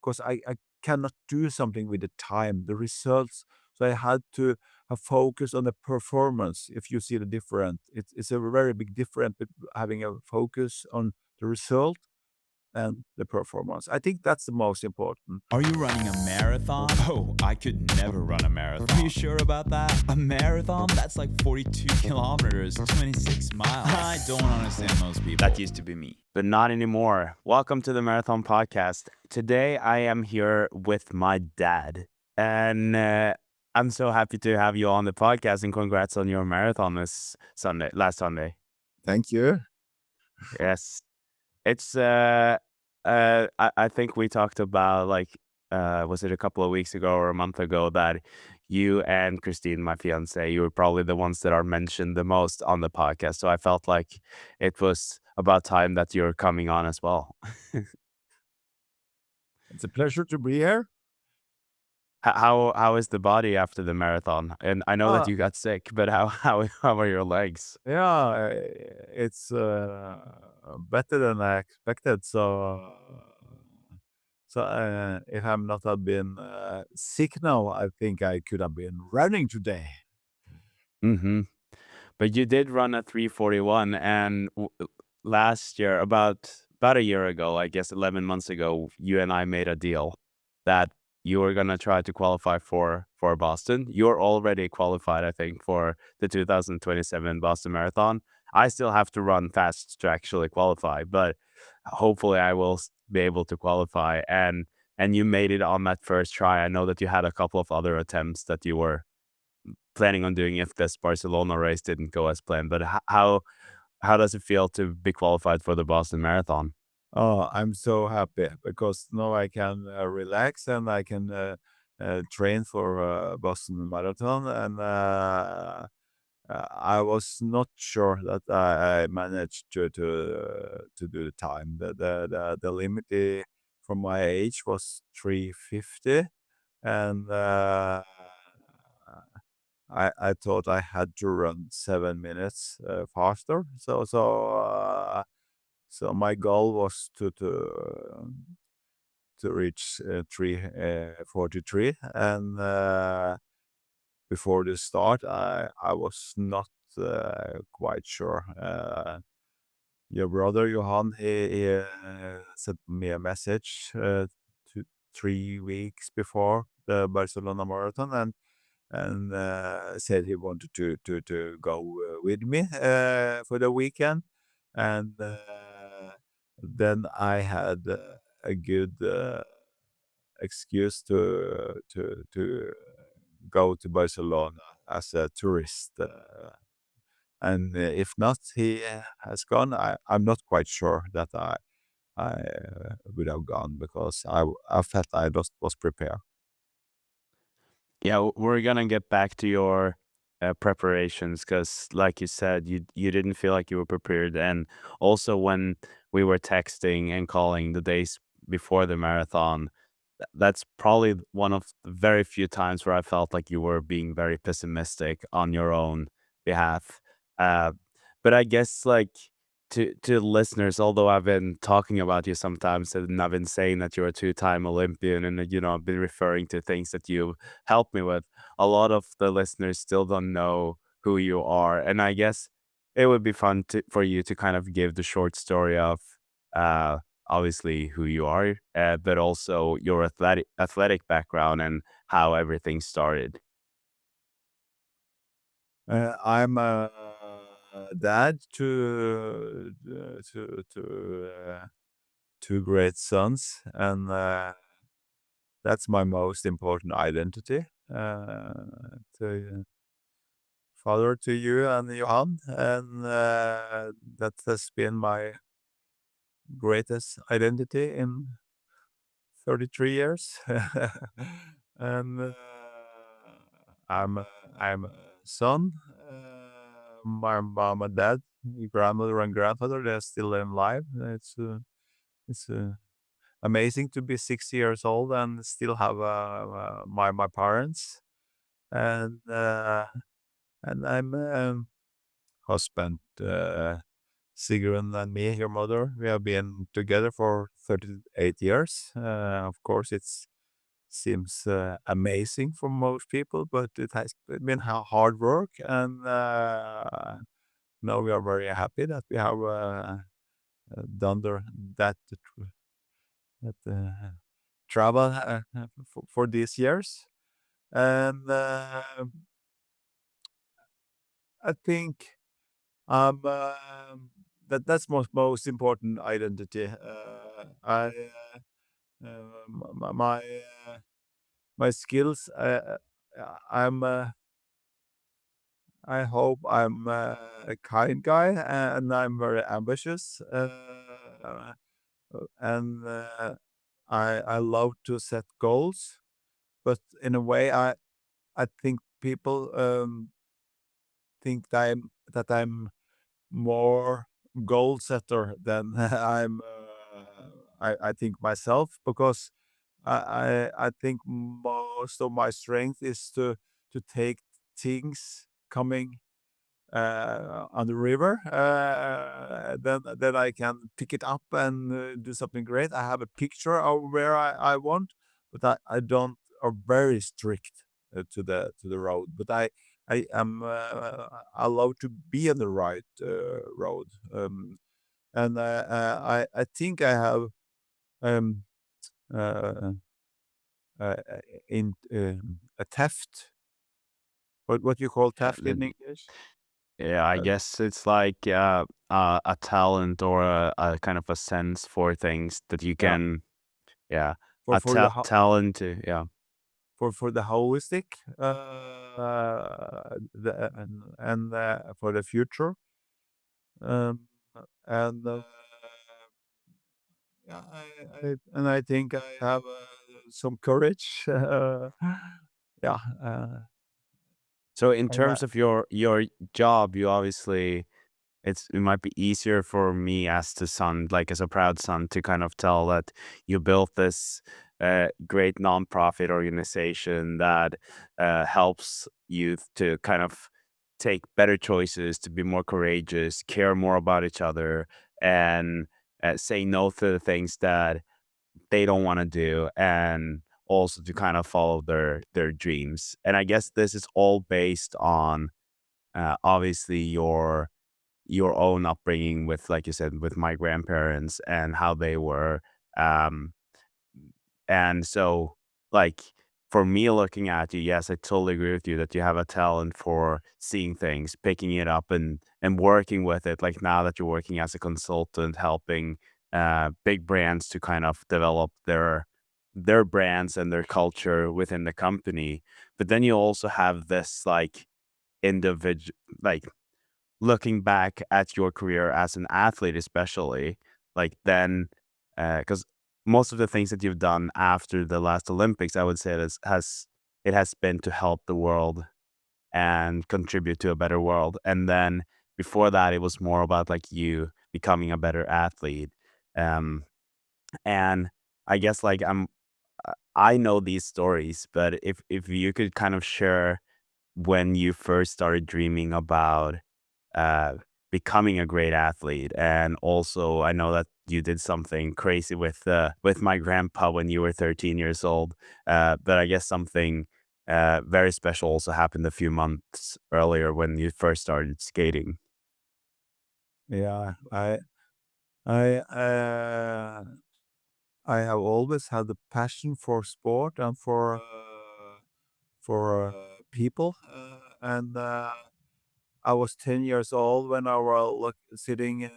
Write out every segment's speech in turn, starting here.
because I cannot do something with the time, the results. So I had to have focus on the performance. If you see the difference, it's a very big difference having a focus on the result and the performance. I think that's the most important. Are you running a marathon? Oh, I could never run a marathon. Are you sure about that? A marathon? That's like 42 kilometers, 26 miles. I don't understand those people. That used to be me, but not anymore. Welcome to the Marathon Podcast. Today I am here with my dad, and I'm so happy to have you on the podcast. And congrats on your marathon last Sunday. Thank you. Yes. It's I think we talked about like was it a couple of weeks ago or a month ago that you and Kristian, my fiance, you were probably the ones that are mentioned the most on the podcast. So I felt like it was about time that you're coming on as well. It's a pleasure to be here. How is the body after the marathon? And I know that Uh, you got sick, but how are your legs? yeah, it's better than I expected. If I'm not have been sick now, I think I could have been running today. Mm-hmm. But you did run a 3:41, and last year, about a year ago, I guess 11 months ago, you and I made a deal that you were gonna try to qualify for Boston. You're already qualified, I think, for the 2027 Boston Marathon. I still have to run fast to actually qualify, but hopefully I will be able to qualify. And you made it on that first try. I know that you had a couple of other attempts that you were planning on doing if this Barcelona race didn't go as planned. But how does it feel to be qualified for the Boston Marathon? Oh, I'm so happy because now I can relax and I can train for Boston Marathon. And I was not sure that I managed to do the time. The limit for my age was 3:50, and I thought I had to run 7 minutes faster. So my goal was to reach 3:43, and before the start, I was not quite sure. Your brother Johan, he sent me a message 3 weeks before the Barcelona Marathon, and said he wanted to go with me for the weekend, and then I had a good excuse to go to Barcelona as a tourist. And if not, he has gone. I'm not quite sure that I would have gone because I felt I just was prepared. Yeah, we're gonna get back to your preparations because, like you said, you didn't feel like you were prepared, and also when we were texting and calling the days before the marathon, that's probably one of the very few times where I felt like you were being very pessimistic on your own behalf. Uh, but I guess like to listeners, although I've been talking about you sometimes and I've been saying that you're a two-time Olympian and I've been referring to things that you helped me with, a lot of the listeners still don't know who you are. And I guess it would be fun for you to kind of give the short story of uh obviously who you are, but also your athletic background and how everything started. I'm a dad to two great sons, and that's my most important identity. To father to you and Johan, and that has been my greatest identity in 33 years. And I'm I'm a son. My mom and dad, grandmother and grandfather, they're still alive. It's amazing to be 60 years old and still have my parents. And I'm husband, Sigrun and me, your mother, we have been together for 38 years. Of course, it seems amazing for most people, but it has been hard work, and now we are very happy that we have done that that travel for these years. And I think that's most important identity. I my my skills. I'm. I hope I'm a kind guy, and I'm very ambitious. And I love to set goals, but in a way, I think people think that I'm more goal setter than I think myself, because I think most of my strength is to take things coming on the river, then I can pick it up and do something great. I have a picture of where I want, but I don't are very strict to the road. But I am allowed to be on the right road, and I think I have um, uh, in a theft. What you call Yeah, theft in English? yeah, I Uh, guess it's like a talent or a kind of a sense for things that you yeah, can, yeah, for a for the talent yeah. for the holistic, and for the future, um, and yeah, I think I have some courage. Yeah, So in and terms of your job, you obviously it might be easier for me as the son, like as a proud son, to kind of tell that you built this great nonprofit organization that helps youth to kind of take better choices, to be more courageous, care more about each other, and say no to the things that they don't want to do, and also to kind of follow their dreams. And I guess this is all based on obviously your own upbringing with, like you said, with my grandparents and how they were. Um, and so, like, for me looking at you, yes, I totally agree with you that you have a talent for seeing things, picking it up and working with it. Like now that you're working as a consultant, helping big brands to kind of develop their brands and their culture within the company. But then you also have this like individual, like looking back at your career as an athlete, especially, like then, because most of the things that you've done after the last Olympics, I would say it has been to help the world and contribute to a better world. And then before that, it was more about like you becoming a better athlete. Um, and I guess like I know these stories, but if you could kind of share when you first started dreaming about uh, becoming a great athlete. And also, I know that you did something crazy with my grandpa when you were 13 years old. But I guess something very special also happened a few months earlier when you first started skating. yeah, I I have always had the passion for sport and for people, and I was 10 years old when I was sitting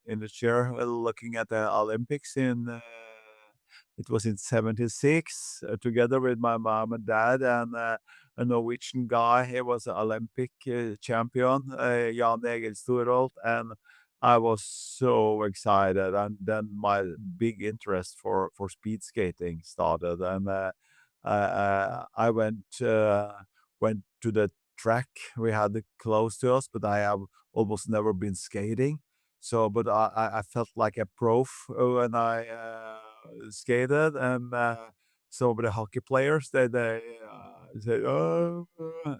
in the chair looking at the Olympics in it was in 76, together with my mom and dad, and a Norwegian guy. He was an Olympic champion, Jan Egil Storholt, and I was so excited. And then my big interest for speed skating started, and I went to the track we had it close to us, but I have almost never been skating. So, but I felt like a prof when I skated, and some of the hockey players, they I said, "Oh,"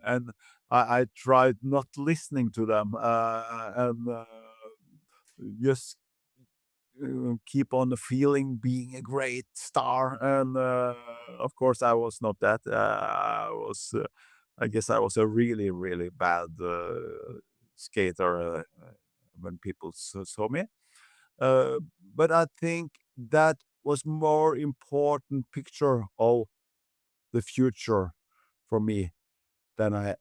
and I tried not listening to them, and just keep on the feeling being a great star. And of course, I was not that. I guess I was a really, really bad skater when people saw me. Uh, but I think that was more important picture of the future for me than I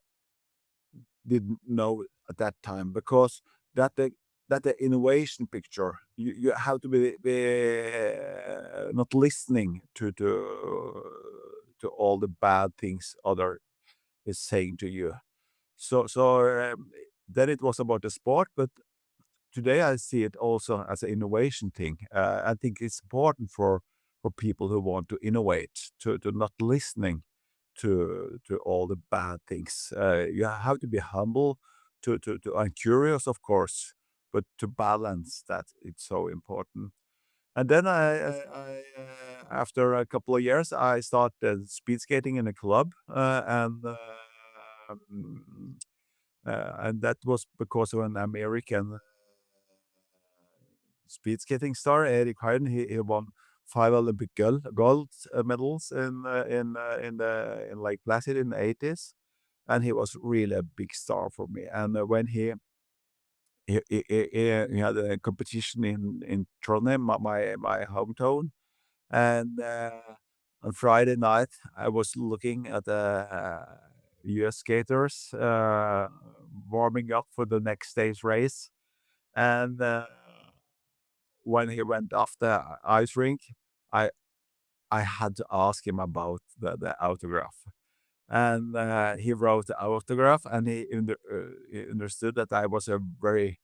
didn't know at that time, because that the that the innovation picture, you have to be not listening to all the bad things other is saying to you. So then it was about the sport, but today I see it also as an innovation thing. I think it's important for people who want to innovate to not listening to all the bad things. You have to be humble to and curious, of course, but to balance that, it's so important. And then after a couple of years, I started speed skating in a club, and that was because of an American speed skating star, Erik Heiden. He won 5 Olympic gold medals in Lake Placid in the 80s, and he was really a big star for me. And when he had a competition in Trondheim, my hometown, and on Friday night I was looking at the US skaters warming up for the next day's race, and when he went off the ice rink, I I had to ask him about the autograph. And he wrote the autograph, and he understood that I was a very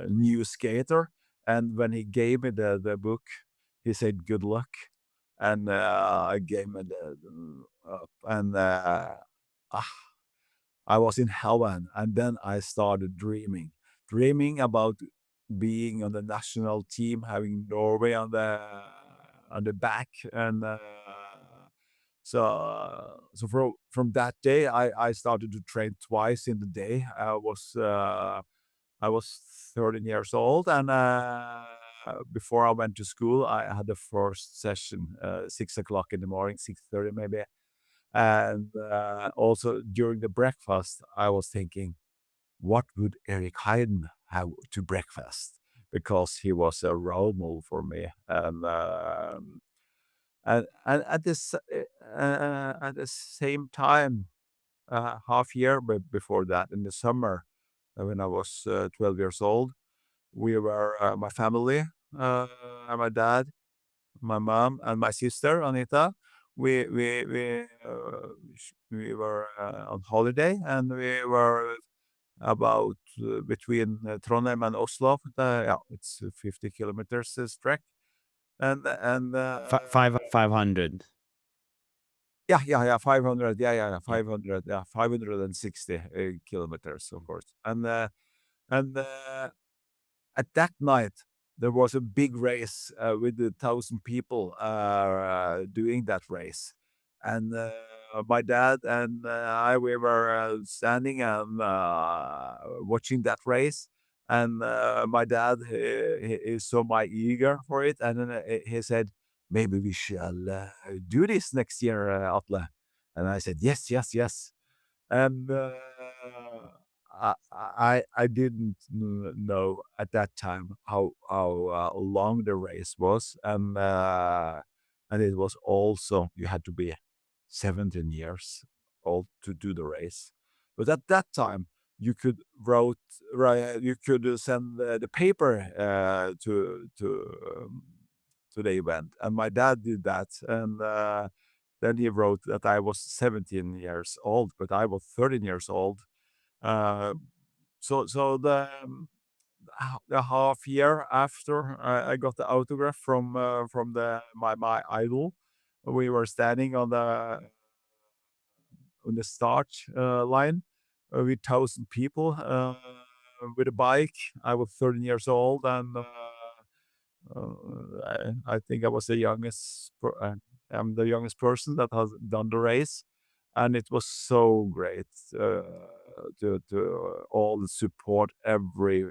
new skater. And when he gave me the book, he said, "Good luck." And I gave me and ah, I was in heaven. And then I started dreaming about being on the national team, having Norway on the back, and so from that day, I started to train twice in the day. I was 13 years old, and before I went to school, I had the first session 6 o'clock in the morning, 6:30 maybe, and also during the breakfast, I was thinking, what would Eric Hayden have to breakfast? Because he was a role model for me, and at the same time, half year before that, in the summer, when I was 12 years old, we were my family, and my dad, my mom, and my sister Anita. We were on holiday, and we were about between Trondheim and Oslo. Yeah, it's 50 kilometers trek, and 500. yeah, 500, yeah, Yeah. 500, yeah, 560 kilometers, of course. And at that night, there was a big race with 1,000 people doing that race. And my dad and I, we were standing and watching that race. And my dad, he saw my eager for it. And then he said, maybe we shall do this next year, Atle. And I said, yes, yes, yes. And I didn't know at that time how long the race was, and it was also you had to be 17 years old to do the race. But at that time, you could you could send the paper to the event, and my dad did that, and then he wrote that I was 17 years old, but I was 13 years old. Uh, so the half year after I got the autograph from the my idol, we were standing on the start line with 1,000 people with a bike. I was 13 years old, and I think I was the youngest. I'm the youngest person that has done the race, and it was so great to all the support every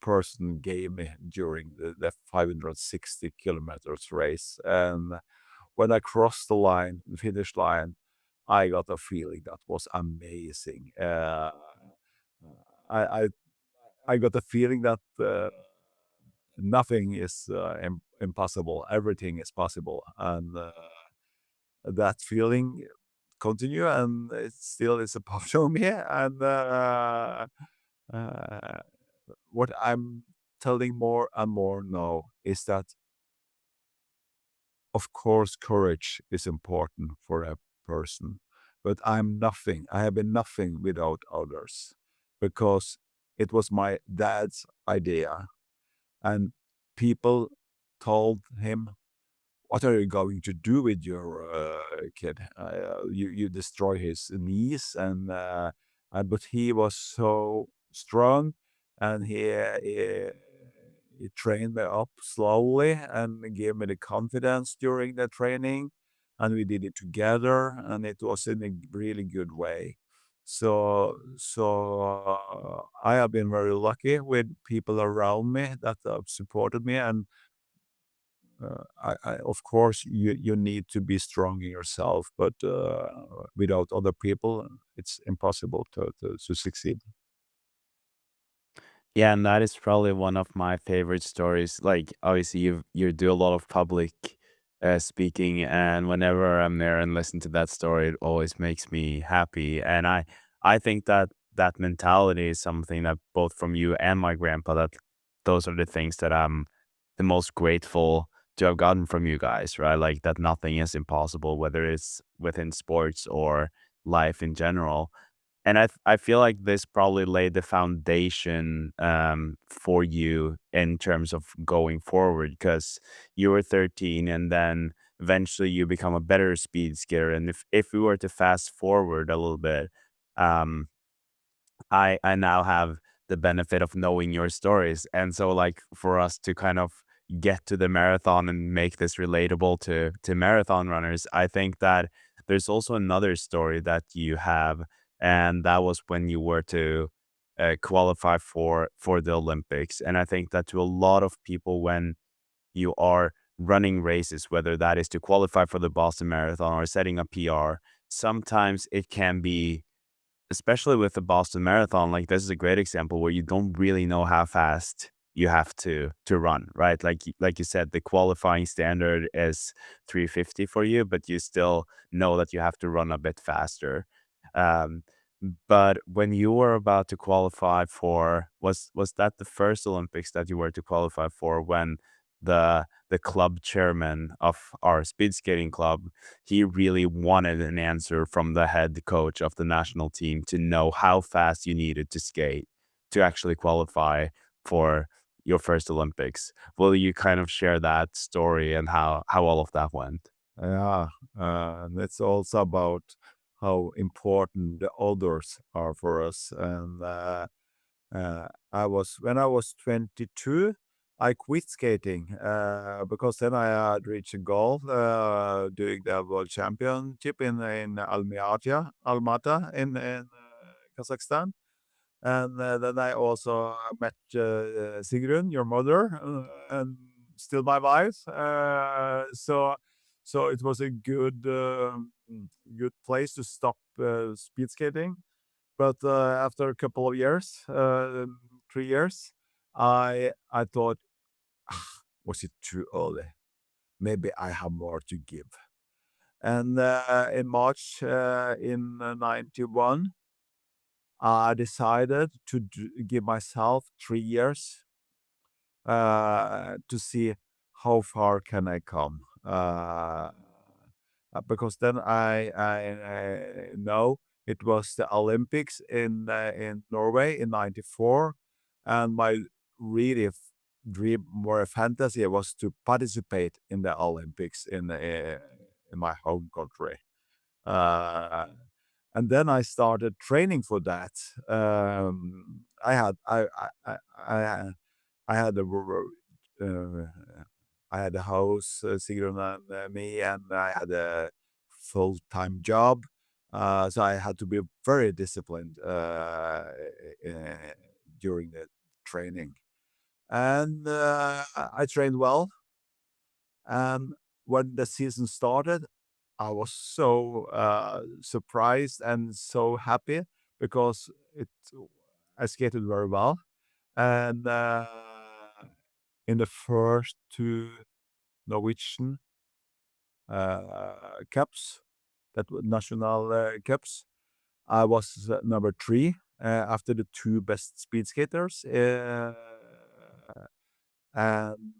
person gave me during the 560 kilometers race. And when I crossed the finish line, I got a feeling that was amazing. I, I I got a feeling that nothing is impossible. Everything is possible, and that feeling continue, and it still is a part of me. And uh, what I'm telling more and more now is that, of course, courage is important for a person, but I'm nothing. I have been nothing without others because it was my dad's idea, and people told him, "What are you going to do with your kid? You destroy his knees," and but he was so strong, and he trained me up slowly and gave me the confidence during the training, and we did it together, and it was in a really good way. So I have been very lucky with people around me that have supported me, and of course, you need to be strong in yourself, but without other people, it's impossible to succeed. Yeah, and that is probably one of my favorite stories. Like, obviously, you do a lot of public speaking, and whenever I'm there and listen to that story, it always makes me happy. And I think that that mentality is something that both from you and my grandpa, that those are the things that I'm the most grateful to have gotten from you guys, right? Like that nothing is impossible, whether it's within sports or life in general. And I feel like this probably laid the foundation for you in terms of going forward, because you were 13 and then eventually you become a better speed skater. And if we were to fast forward a little bit, um, I now have the benefit of knowing your stories. And so like for us to kind of get to the marathon and make this relatable to marathon runners, I think that there's also another story that you have, and that was when you were to qualify for the Olympics. And I think that to a lot of people, when you are running races, whether that is to qualify for the Boston Marathon or setting a PR, sometimes it can be, especially with the Boston Marathon, like this is a great example where you don't really know how fast you have to run, right? Like you said, the qualifying standard is 350 for you, but you still know that you have to run a bit faster. Um, but when you were about to qualify for, was that the first Olympics that you were to qualify for, when the club chairman of our speed skating club, he really wanted an answer from the head coach of the national team to know how fast you needed to skate to actually qualify for your first Olympics. Will you kind of share that story and how all of that went? Yeah, and it's also about how important the others are for us. And I was when I was 22, I quit skating because then I had reached a goal doing the world championship in Almata in Kazakhstan. And then I also met Sigrun, your mother, and still my wife. So it was a good place to stop speed skating. But after a couple of years, 3 years, I thought, "Ah, was it too early? Maybe I have more to give." And in March in 91, I decided to give myself 3 years to see how far can I come. Because then I know it was the Olympics in Norway in '94, and my really dream, more a fantasy, was to participate in the Olympics in my home country. Uh, and then I started training for that. I had I I had a uh, I had a house, Sigrun and me, and I had a full-time job. So I had to be very disciplined uh, during the training. And I trained well. And when the season started, I was so surprised and so happy because I skated very well. And in the first two Norwegian cups, that were national cups, I was number three after the two best speed skaters. And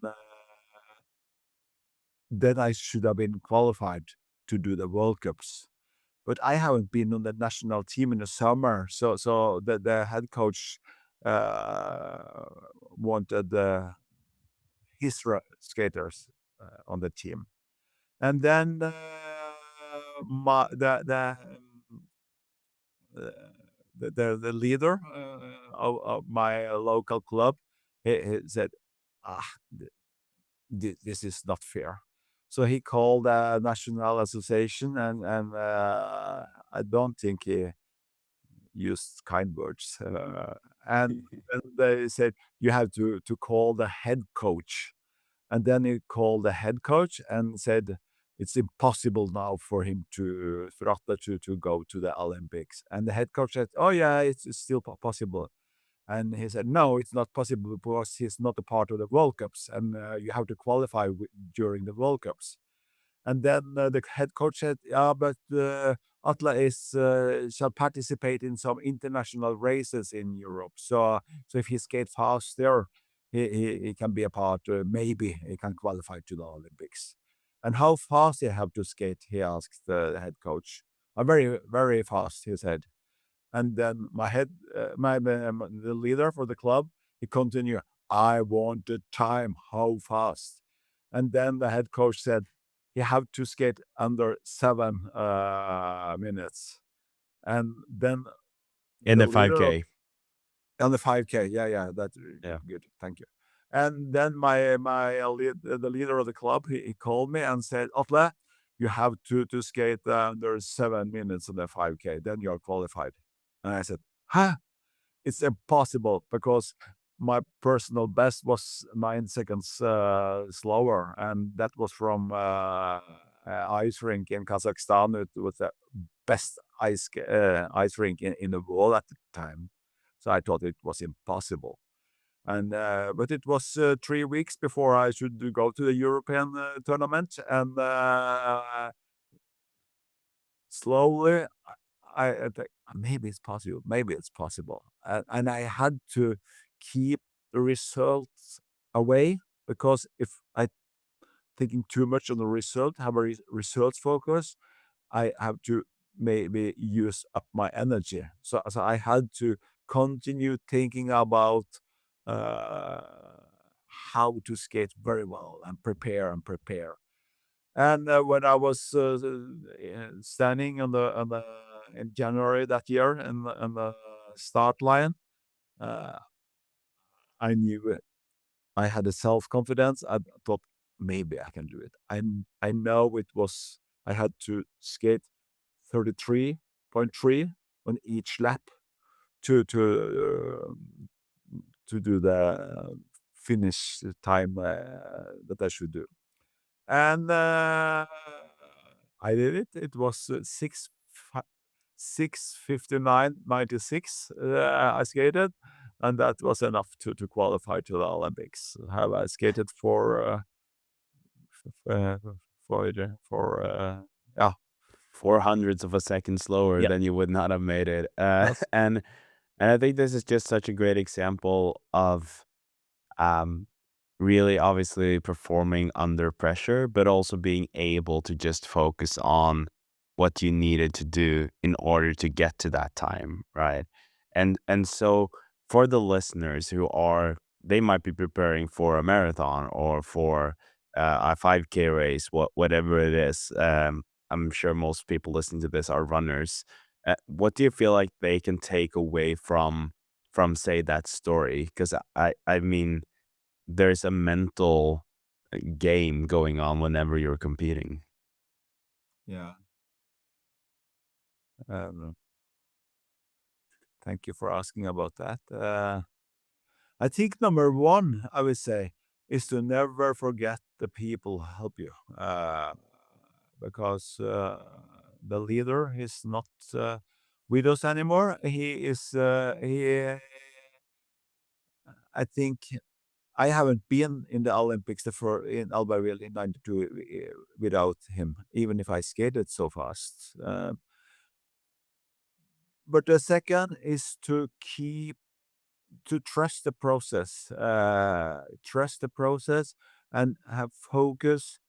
then I should have been qualified to do the World Cups. But I haven't been on the national team in the summer, so the head coach uh, wanted his skaters on the team, and then my uh, the leader of my local club, he said, "Ah, this is not fair." So he called the national association, and I don't think he used kind words. And then they said you have to call the head coach, and then he called the head coach and said it's impossible now for him for Atle to go to the Olympics. And the head coach said, "Oh yeah, it's still possible." And he said, "No, it's not possible because he's not a part of the World Cups, and you have to qualify during the World Cups." And then the head coach said, "Yeah, but Atle shall participate in some international races in Europe. So if he skates fast there, he can be a part. Maybe he can qualify to the Olympics." And how fast he have to skate? He asked the head coach. Very, very fast," he said. And then the leader for the club, he continued, "I want the time, how fast?" And then the head coach said, "You have to skate under 7 minutes." And then In the the leader of 5K. on the 5K, yeah, that's Yeah. good, thank you. And then the leader of the club, he called me and said, "Atle, you have to skate under 7 minutes on the 5K, then you're qualified." And I said, "Huh? It's impossible because my personal best was 9 seconds slower, and that was from ice rink in Kazakhstan. It was the best ice rink in the world at the time. So I thought it was impossible. And but it was 3 weeks before I should go to the European tournament, and slowly I think maybe it's possible. Maybe it's possible. And I had to keep the results away because if I thinking too much on the result, have a results focus, I have to maybe use up my energy. So I had to continue thinking about uh, how to skate very well and prepare and prepare. And when I was standing on the in January that year in the start line, uh, I knew it. I had a self confidence. I thought maybe I can do it. I know it was. I had to skate 33.3 on each lap to do the finish time that I should do. And I did it. It was 6:59.96. I skated, and that was enough to qualify to the Olympics. Have I skated uh, for yeah, 400s of a second slower, yeah, then you would not have made it. yes, And I think this is just such a great example of um, really obviously performing under pressure, but also being able to just focus on what you needed to do in order to get to that time, right? And so for the listeners who are they might be preparing for a marathon or for a 5K race, whatever it is. I'm sure most people listening to this are runners. What do you feel like they can take away from say that story? Because I mean there's a mental game going on whenever you're competing. yeah. Um, Thank you for asking about that. I think number one, I would say, is to never forget the people who help you, because the leader is not with us anymore. He is. I think I haven't been in the Olympics in Albertville in '92 without him, even if I skated so fast. But the second is to trust the process, and have focus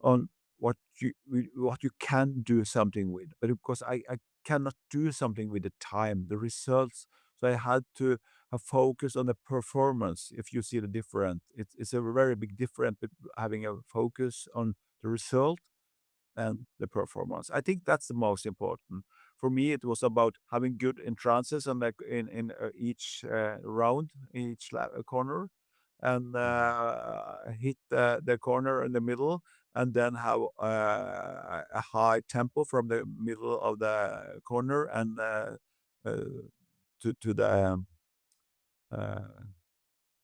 on what you can do something with. But because I cannot do something with the time, the results, so I had to have focus on the performance. If you see the difference, it's a very big difference having a focus on the result and the performance. I think that's the most important. For me, it was about having good entrances and like in each round, each corner, and Mhm. hit the corner in the middle, and then have a high tempo from the middle of the corner and uh, to the uh,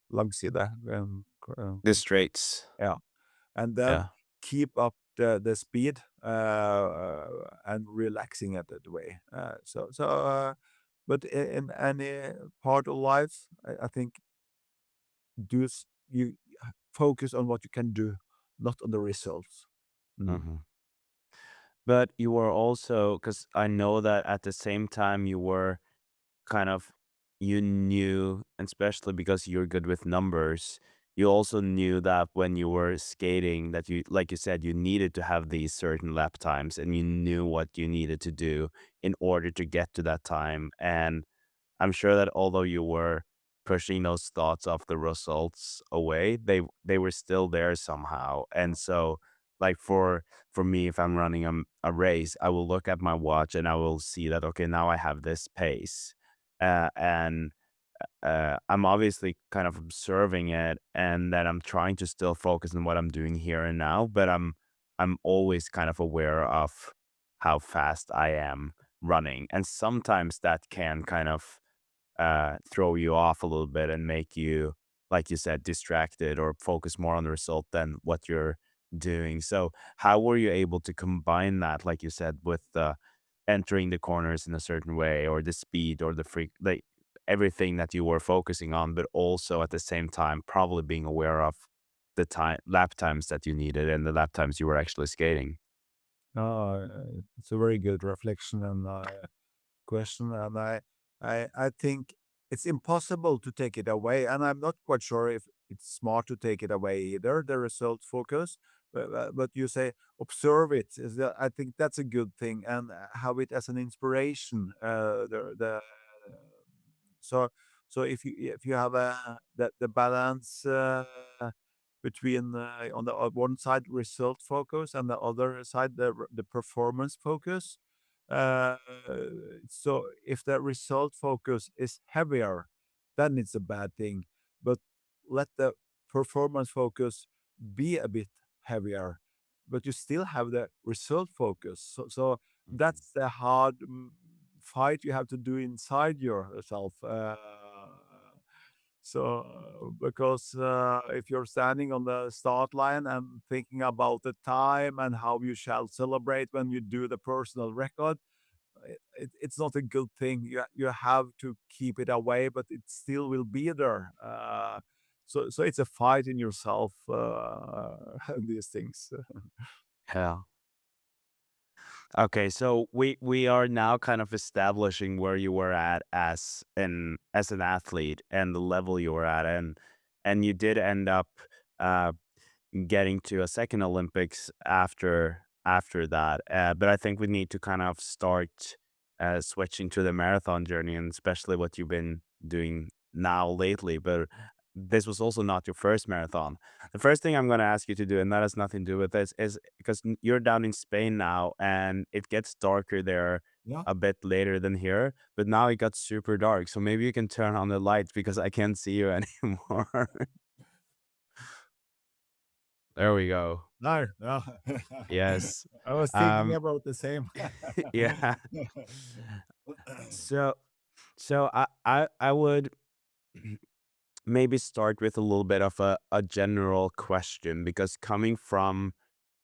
langside. The straights. Yeah, and then Yeah. keep up the speed and relaxing it that way. But in any part of life, I think you focus on what you can do, not on the results. Mm. Mhm. But you were also, because I know that at the same time you were kind of, you knew, and especially because you're good with numbers, you also knew that when you were skating that you, like you said, you needed to have these certain lap times, and you knew what you needed to do in order to get to that time. And I'm sure that although you were pushing those thoughts of the results away, they were still there somehow. And so, like for me, if I'm running a race, I will look at my watch and I will see that, okay, now I have this pace, and I'm obviously kind of observing it, and that I'm trying to still focus on what I'm doing here and now. But I'm always kind of aware of how fast I am running, and sometimes that can kind of throw you off a little bit and make you, like you said, distracted or focus more on the result than what you're doing. So, how were you able to combine that, like you said, with entering the corners in a certain way, or the speed, or the freak, like everything that you were focusing on, but also at the same time, probably being aware of the lap times that you needed and the lap times you were actually skating? It's a very good reflection and question, and I think it's impossible to take it away, and I'm not quite sure if it's smart to take it away either. The result focus, but you say observe it. I think that's a good thing, and have it as an inspiration. So so if you have the balance between on the one side result focus and the other side the performance focus. Uh, so if the result focus is heavier, then it's a bad thing. But let the performance focus be a bit heavier, but you still have the result focus. So Mhm. that's the hard fight you have to do inside yourself. Because if you're standing on the start line and thinking about the time and how you shall celebrate when you do the personal record, it's not a good thing. You have to keep it away, but it still will be there. So it's a fight in yourself. These things. Yeah. Okay, so we are now kind of establishing where you were at as an athlete and the level you were at, and you did end up uh, getting to a second Olympics after that. But I think we need to kind of start switching to the marathon journey, and especially what you've been doing now lately. But this was also not your first marathon. The first thing I'm going to ask you to do, and that has nothing to do with this, is because you're down in Spain now, and it gets darker there Yeah. a bit later than here. But now it got super dark, so maybe you can turn on the lights because I can't see you anymore. There we go. No, no. Yes. I was thinking Um, about the same. yeah. So so I would maybe start with a little bit of a general question, because coming from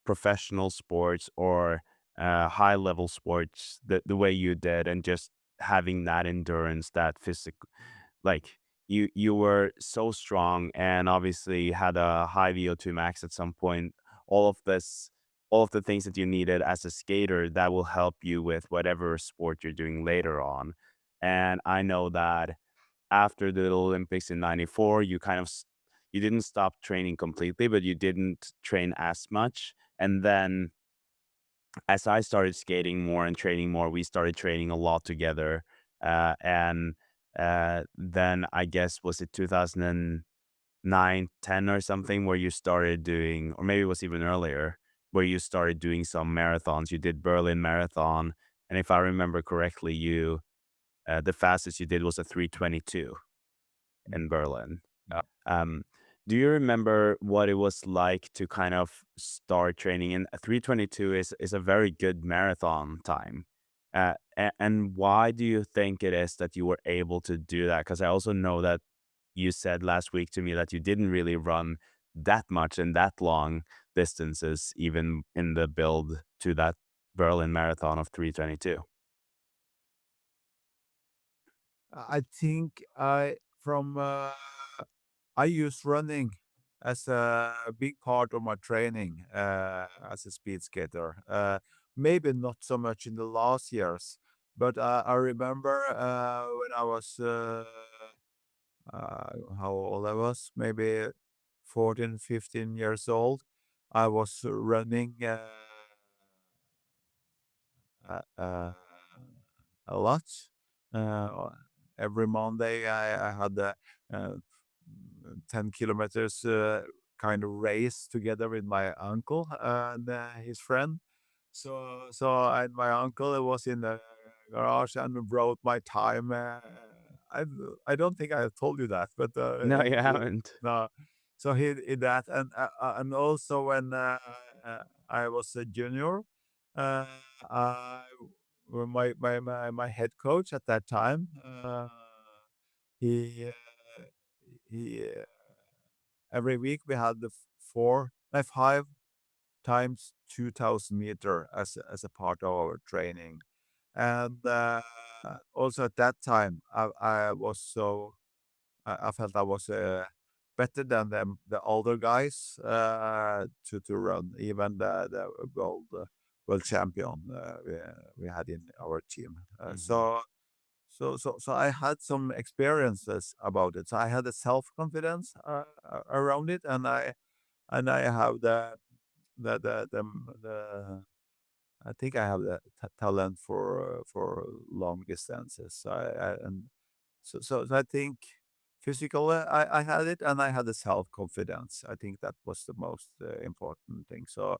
professional sports or high level sports the way you did, and just having that endurance, that physical, like you were so strong, and obviously had a high VO2 max at some point. All of this, all of the things that you needed as a skater that will help you with whatever sport you're doing later on. And I know that after the Olympics in 94, you kind of you didn't stop training completely, but you didn't train as much. And then as I started skating more and training more, we started training a lot together. And then I guess, was it 2009, 10 or something, where you started doing, or maybe it was even earlier, where you started doing some marathons. You did Berlin Marathon. And if I remember correctly, the fastest you did was a 3:22 in Berlin. Yeah. Um, do you remember what it was like to kind of start training? And 3:22 is a very good marathon time. And why do you think it is that you were able to do that? Because I also know that you said last week to me that you didn't really run that much and that long distances, even in the build to that Berlin Marathon of 3:22. I think I use running as a big part of my training as a speed skater. Maybe not so much in the last years, but I remember when I was how old I was, maybe 14, 15 years old. I was running uh, uh, a lot. Uh, every Monday, I had a uh, 10 kilometers kind of race together with my uncle and his friend. And my uncle was in the garage and wrote my time. I, I don't think I told you that, but No, you haven't. no. So he did that, and also when I was a junior, uh, I my head coach at that time, he he every week we had the 5 times 2,000 meter as a part of our training, and also at that time I was so I felt I was better than the older guys to run, even the world champion we had in our team. Hmm. So I had some experiences about it. So I had a self confidence around it, and I have the the the, the I think I have the talent for long distances. So I think physically I had it, and I had the self confidence. I think that was the most important thing. So,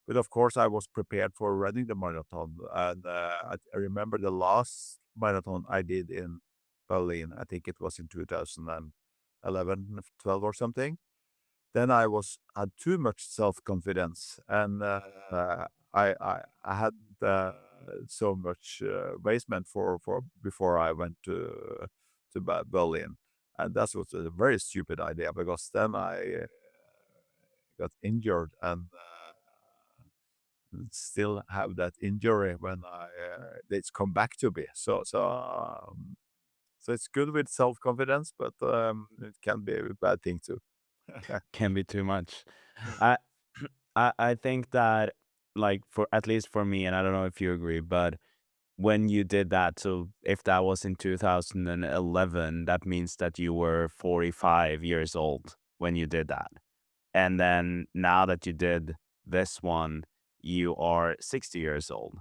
but of course I was prepared for running the marathon, and I remember the last marathon I did in Berlin. I think it was in 2011, 12 or something. Then I was had too much self confidence, and I had so much basement for before I went to Berlin, and that was a very stupid idea because then I got injured and still have that injury when it's come back to me. So it's good with self confidence, but it can be a bad thing too. Can be too much. I I think that, like, for at least for me, and I don't know if you agree, but when you did that, so if that was in 2011, that means that you were 45 years old when you did that. And then now that you did this one, you are 60 years old.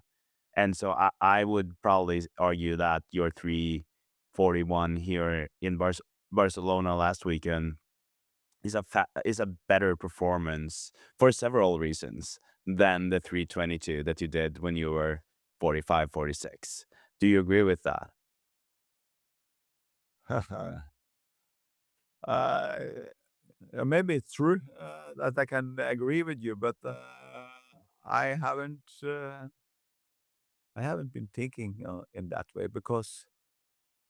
And so I would probably argue that your 3:41 here in Barcelona last weekend is a better performance for several reasons than the 3:22 that you did when you were 45, 46. Do you agree with that? Uh, Maybe it's true that I can agree with you, but I haven't I haven't been thinking in that way because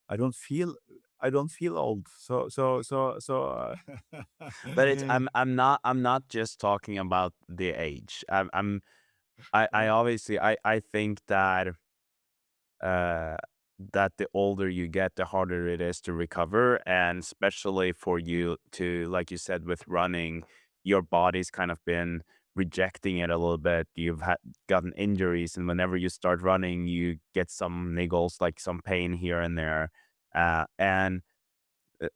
I don't feel I don't feel old. But it's I'm not just talking about the age. I yeah, obviously I think uh, that the older you get, the harder it is to recover. And especially for you to, like you said, with running, your body's kind of been rejecting it a little bit. You've had gotten injuries, and whenever you start running, you get some niggles, like some pain here and there. And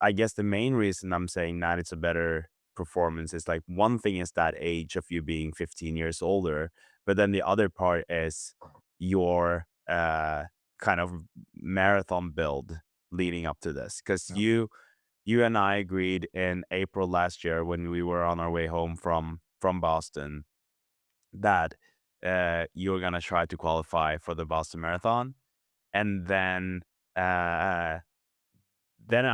I guess the main reason I'm saying that it's a better performance is like one thing is that age of you being 15 years older, but then the other part is your kind of marathon build leading up to this. Because yeah, you and I agreed in April last year when we were on our way home from Boston that you were gonna try to qualify for the Boston Marathon, and then I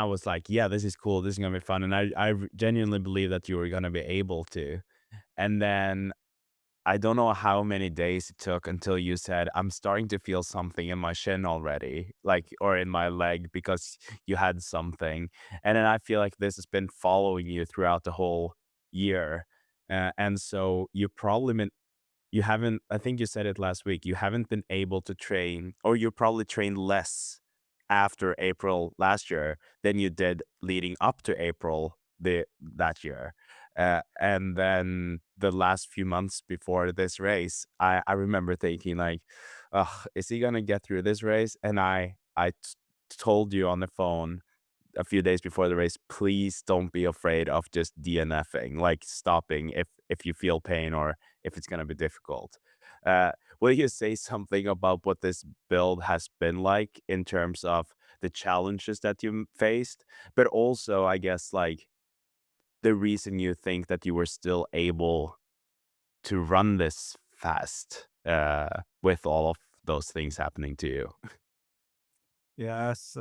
was like, "Yeah, this is cool. This is gonna be fun." And I genuinely believe that you were gonna be able to. And then I don't know how many days it took until you said, "I'm starting to feel something in my shin already, like, or in my leg because you had something." And then I feel like this has been following you throughout the whole year. And so you haven't, I think you said it last week, you haven't been able to train, or you probably trained less after April last year than you did leading up to April that year. And then the last few months before this race, I remember thinking like, "Ugh, is he gonna get through this race?" And told you on the phone a few days before the race, please don't be afraid of just DNFing, like stopping if you feel pain or if it's gonna be difficult. Will you say something about what this build has been like in terms of the challenges that you faced, but also, I guess, like the reason you think that you were still able to run this fast with all of those things happening to you? yes.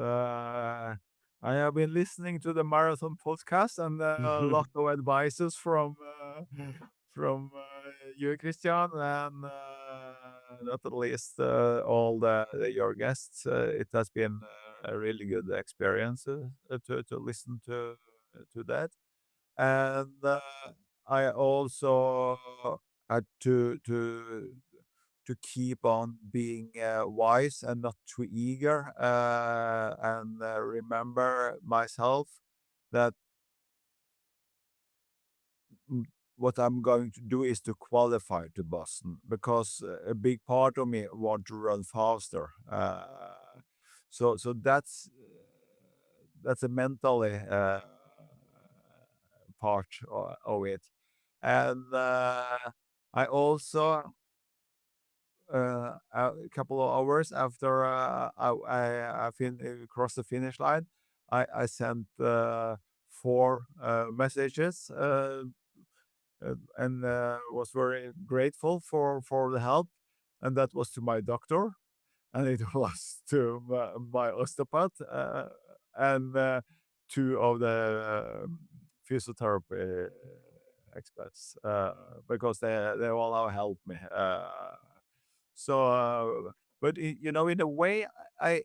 I have been listening to the marathon podcast and a lot of advices from you, Christian, and not at least all your guests. It has been a really good experience to listen to that. And I also had to keep on being wise and not too eager, and remember myself that mm, what I'm going to do is to qualify to Boston because a big part of me want to run faster. So that's a mentally part of it. And I also, a couple of hours after crossed the finish line, I sent 4 messages and was very grateful for the help. And that was to my doctor, and it was to my osteopath, and 2 of the physiotherapy experts, because they all have helped me. But in a way, I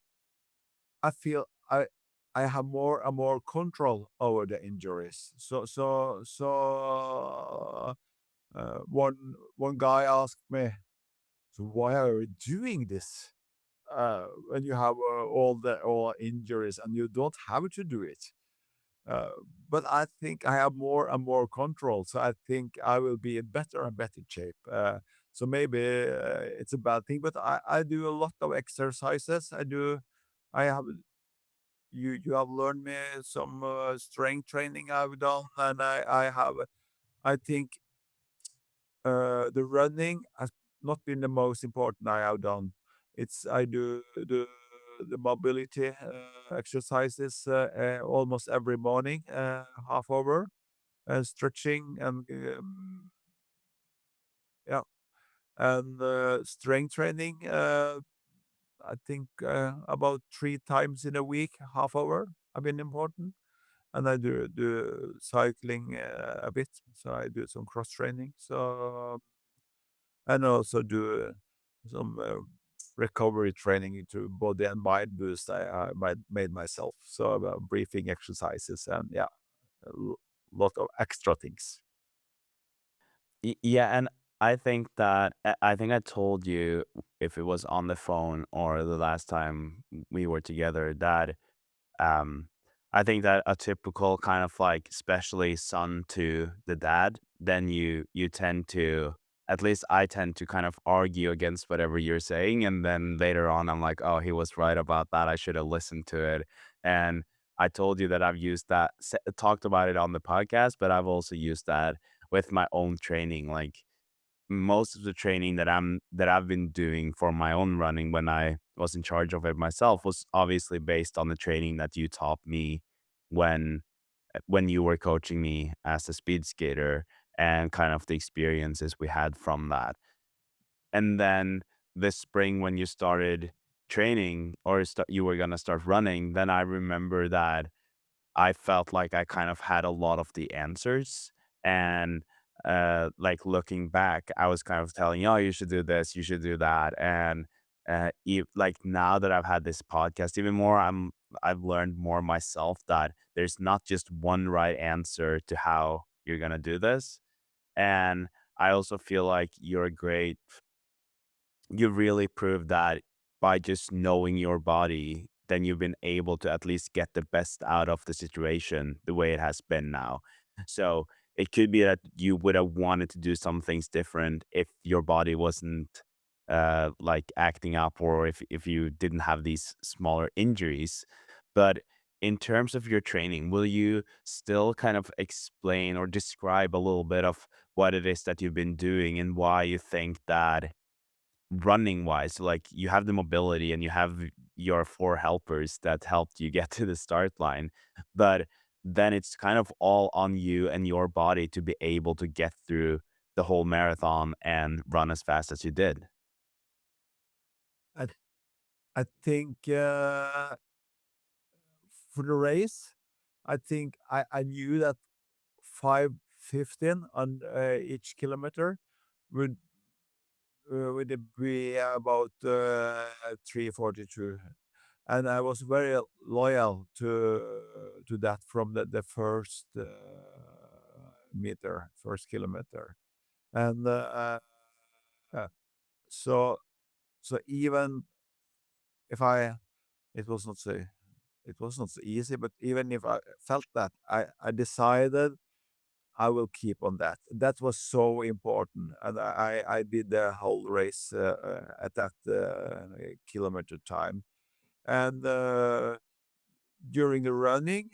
I feel I have more and more control over the injuries. One guy asked me, "So why are you doing this when you have all injuries and you don't have to do it?" Uh, but I think I have more and more control, so I think I will be in better and better shape. So maybe it's a bad thing, but I do a lot of exercises. I have you have learned me some strength training I've done, and I think the running has not been the most important I have done. It's I do the mobility exercises almost every morning, half hour, stretching and yeah, and strength training. I think about 3 times in a week, half hour have been important. and I do cycling a bit, so I do some cross training. So and also do some recovery training to body and mind boost. Made myself, so breathing exercises and yeah, a lot of extra things. Yeah, and I think that I think I told you if it was on the phone or the last time we were together that um, I think that a typical kind of like, especially son to the dad, then you tend to, at least I tend to kind of argue against whatever you're saying, and then later on I'm like, oh, he was right about that. I should have listened to it. And I told you that I've used that, talked about it on the podcast, but I've also used that with my own training. Like most of the training that I've been doing for my own running when I was in charge of it myself was obviously based on the training that you taught me when when you were coaching me as a speed skater and kind of the experiences we had from that. And then this spring when you started training or you were going to start running, then I remember that I felt like I kind of had a lot of the answers. And like looking back, I was kind of telling you, oh, you should do this, you should do that. And like now that I've had this podcast, even more, I've learned more myself that there's not just one right answer to how you're gonna do this. And I also feel like you're a great you really proved that by just knowing your body, then you've been able to at least get the best out of the situation the way it has been now. So it could be that you would have wanted to do some things different if your body wasn't like acting up, or if you didn't have these smaller injuries. But in terms of your training, will you still kind of explain or describe a little bit of what it is that you've been doing and why you think that running wise, like you have the mobility and you have your four helpers that helped you get to the start line, but then it's kind of all on you and your body to be able to get through the whole marathon and run as fast as you did. I I think for the race, I think I knew that 5:15 on each kilometer would would it be about 3:42, and I was very loyal to that from the first first kilometer, and uh, so so even if it was not so it was not so easy, but even if I felt that, I decided I will keep on that. That was so important, and I did the whole race at that kilometer time. And during the running,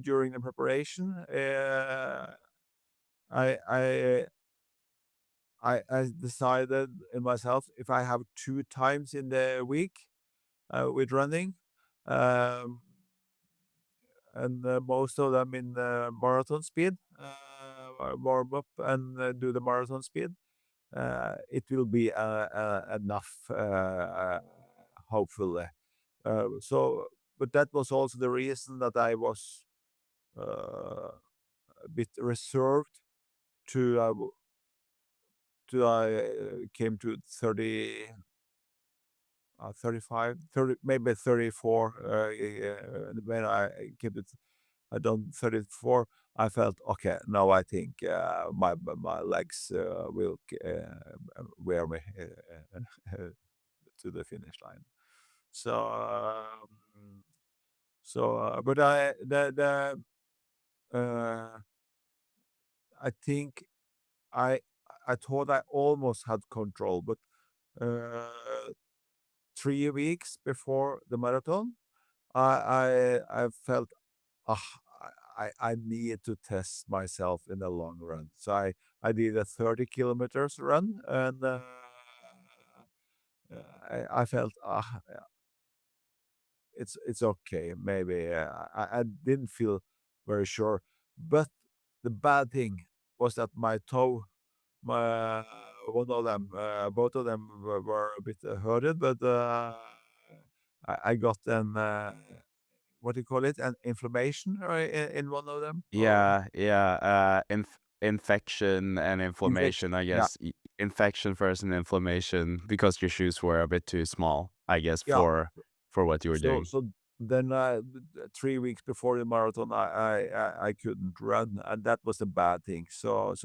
during the preparation, I I I decided in myself if I have 2 times in the week with running, um, and most of them in marathon speed, warm up and do the marathon speed. It will be enough, hopefully. But that was also the reason that I was a bit reserved to I came to 30, 35, 30, maybe 34. When I came to I done 34, I felt okay. Now I think my legs will wear me to the finish line. So but I think I I thought I almost had control, but uh, 3 weeks before the marathon, I felt ah, I need to test myself in the long run. So I did a 30 kilometers run, and I felt it's okay. Maybe I didn't feel very sure, but the bad thing was that my toe, my one of them, both of them were a bit hurted, but I got them. what do you call it? An inflammation in one of them, or Yeah, yeah, infection and infection. inflammation, I Yeah, guess. Infection first and inflammation because your shoes were a bit too small, I guess, yeah. for what you were doing. So then, 3 weeks before the marathon, I couldn't run, and that was a bad thing. So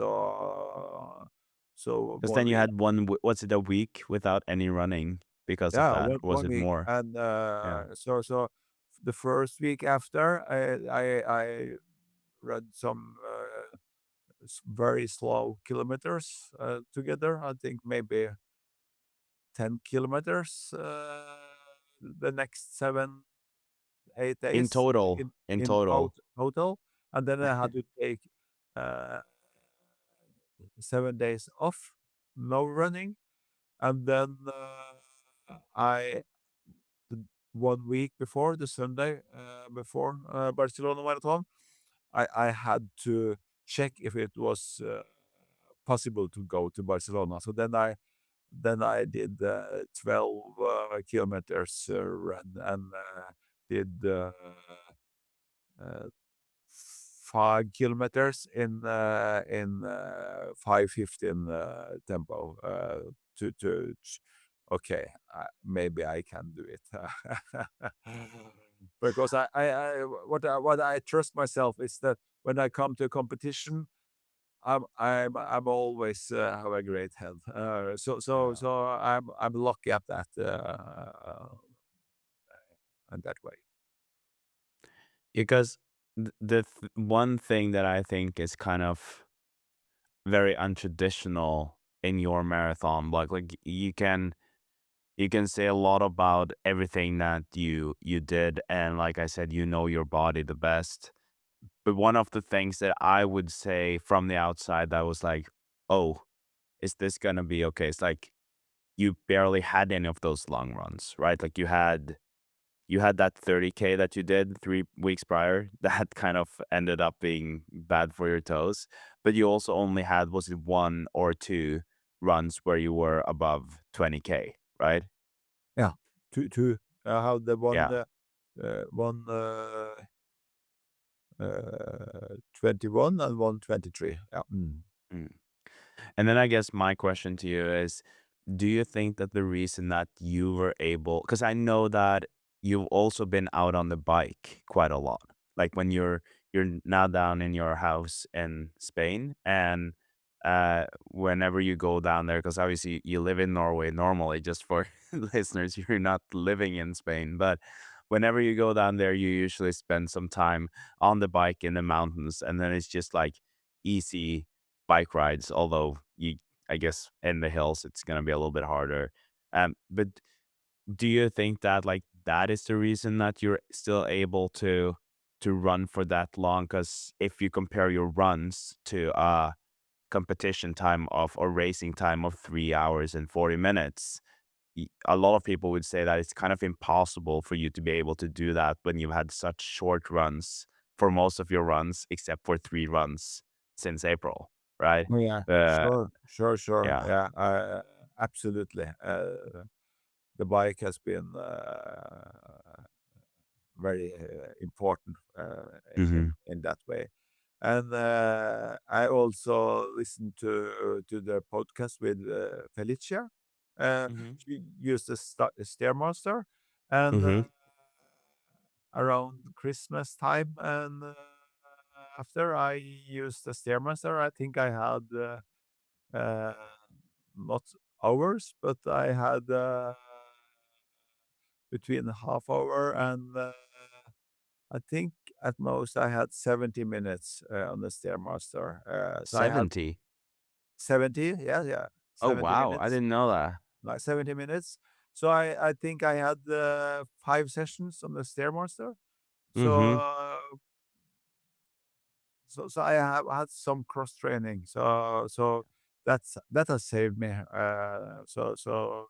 Because one then you week, had was it a week without any running because of yeah, that? one Was one it week, more? and Yeah. so the first week after, I ran some very slow kilometers together. I think maybe 10 kilometers the next 7, 8 days In in total. total, and then I had to take uh, 7 days off, no running, and then I the 1 week before the Sunday before Barcelona marathon, I had to check if it was possible to go to Barcelona. So then I did 12 kilometers run, and did uh, 5 kilometers in 5:15 tempo okay, maybe I can do it. Because what I trust myself is that when I come to a competition, I'm always have a great head. So I'm lucky at that in that way. Because one thing that I think is kind of very untraditional in your marathon, like you can say a lot about everything that you did, and like I said, you know your body the best. But one of the things that I would say from the outside that was like, oh, is this gonna be okay? It's like you barely had any of those long runs, right? Like you had that 30K that you did 3 weeks prior that kind of ended up being bad for your toes. But you also only had, was it one or two runs where you were above 20K, right? Yeah, two. I have the Yeah. one 21 and one 23. Yeah. Mm. Mm. And then I guess my question to you is, do you think that the reason that you were able, because I know that you've also been out on the bike quite a lot, like when you're now down in your house in Spain, and whenever you go down there, because obviously you live in Norway normally, just for listeners, you're not living in Spain, but whenever you go down there, you usually spend some time on the bike in the mountains, and then it's just like easy bike rides, although you, I guess, in the hills, it's gonna be a little bit harder. But do you think that like that is the reason that you're still able to run for that long? Because if you compare your runs to competition time of or racing time of 3 hours and 40 minutes, a lot of people would say that it's kind of impossible for you to be able to do that when you've had such short runs for most of your runs, except for 3 runs since April, right? Oh, yeah, Uh, sure. yeah. Yeah, absolutely. The bike has been very important Hmm. in that way. And I also listened to the podcast with Felicia. Hmm. She used the Stairmaster, and Hmm. around Christmas time, and after I used the Stairmaster, I think I had uh, not hours, but I had between half hour and I think at most I had 70 minutes on the Stairmaster. So I had 70. 70, yeah, yeah, Oh 70 wow, I minutes, didn't know that. like 70 minutes. So I think I had 5 sessions on the Stairmaster. So Hmm. so I have had some cross training. That has saved me. So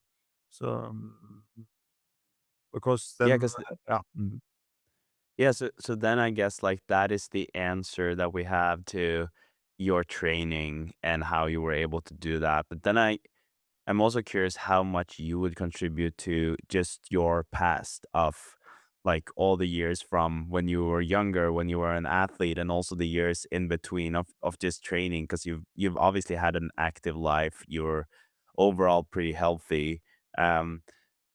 because Yeah, then because yeah. Mhm. yeah, so then I guess like that is the answer that we have to your training and how you were able to do that. But then I'm also curious how much you would contribute to just your past of like all the years from when you were younger, when you were an athlete, and also the years in between of just training, because you've obviously had an active life. You're overall pretty healthy. Um,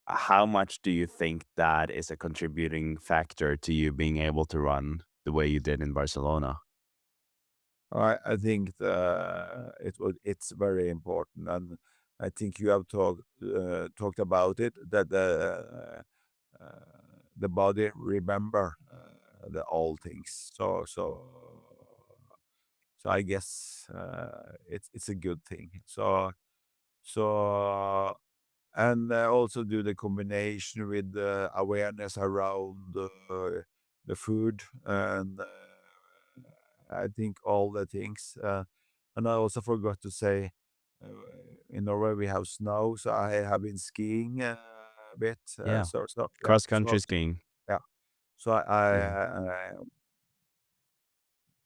how much do you think that is a contributing factor to you being able to run the way you did in Barcelona? I think it's very important, and I think you have talked about it that the body remember the old things. So I guess it's a good thing. So and also do the combination with the awareness around the food and I think all the things. And I also forgot to say, uh, in Norway we have snow, so I have been skiing a bit. Yeah, So yeah, cross country skiing. yeah. So Yeah,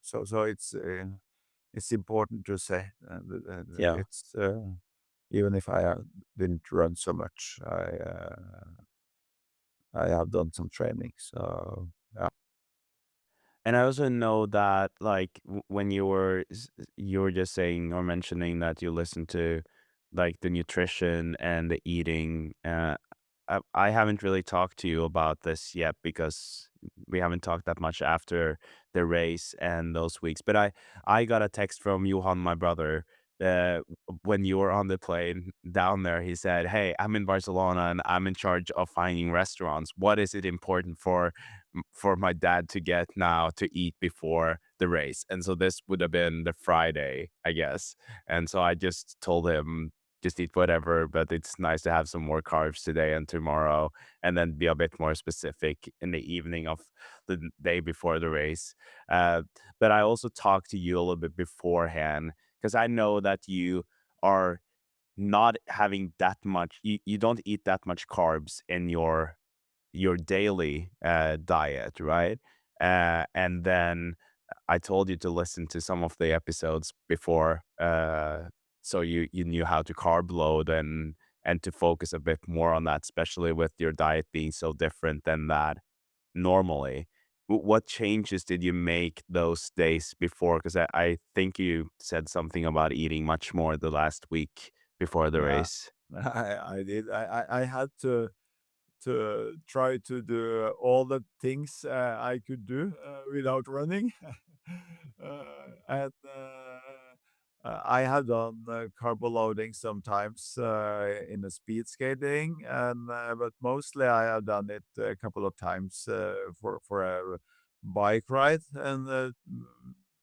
so it's important to say yeah. it's even if I didn't run so much, I have done some training. So yeah, And I also know that, like, when you were just saying or mentioning that you listen to, like, the nutrition and the eating. I haven't really talked to you about this yet because we haven't talked that much after the race and those weeks. But I got a text from Johan, my brother, uh, when you were on the plane down there. He said, "Hey, I'm in Barcelona and I'm in charge of finding restaurants. What is it important for my dad to get now to eat before the race?" And so this would have been the Friday, I guess. And so I just told him, just eat whatever, but it's nice to have some more carbs today and tomorrow, and then be a bit more specific in the evening of the day before the race. Uh, but I also talked to you a little bit beforehand because I know that you are not having that much, you don't eat that much carbs in your daily diet, right? And then I told you to listen to some of the episodes before, so you knew how to carb load and to focus a bit more on that, especially with your diet being so different than that normally. What changes did you make those days before? Because I think you said something about eating much more the last week before the yeah, race. I did. I had to try to do all the things I could do without running. And I have done carbo loading sometimes in the speed skating, and but mostly I have done it a couple of times for a bike ride and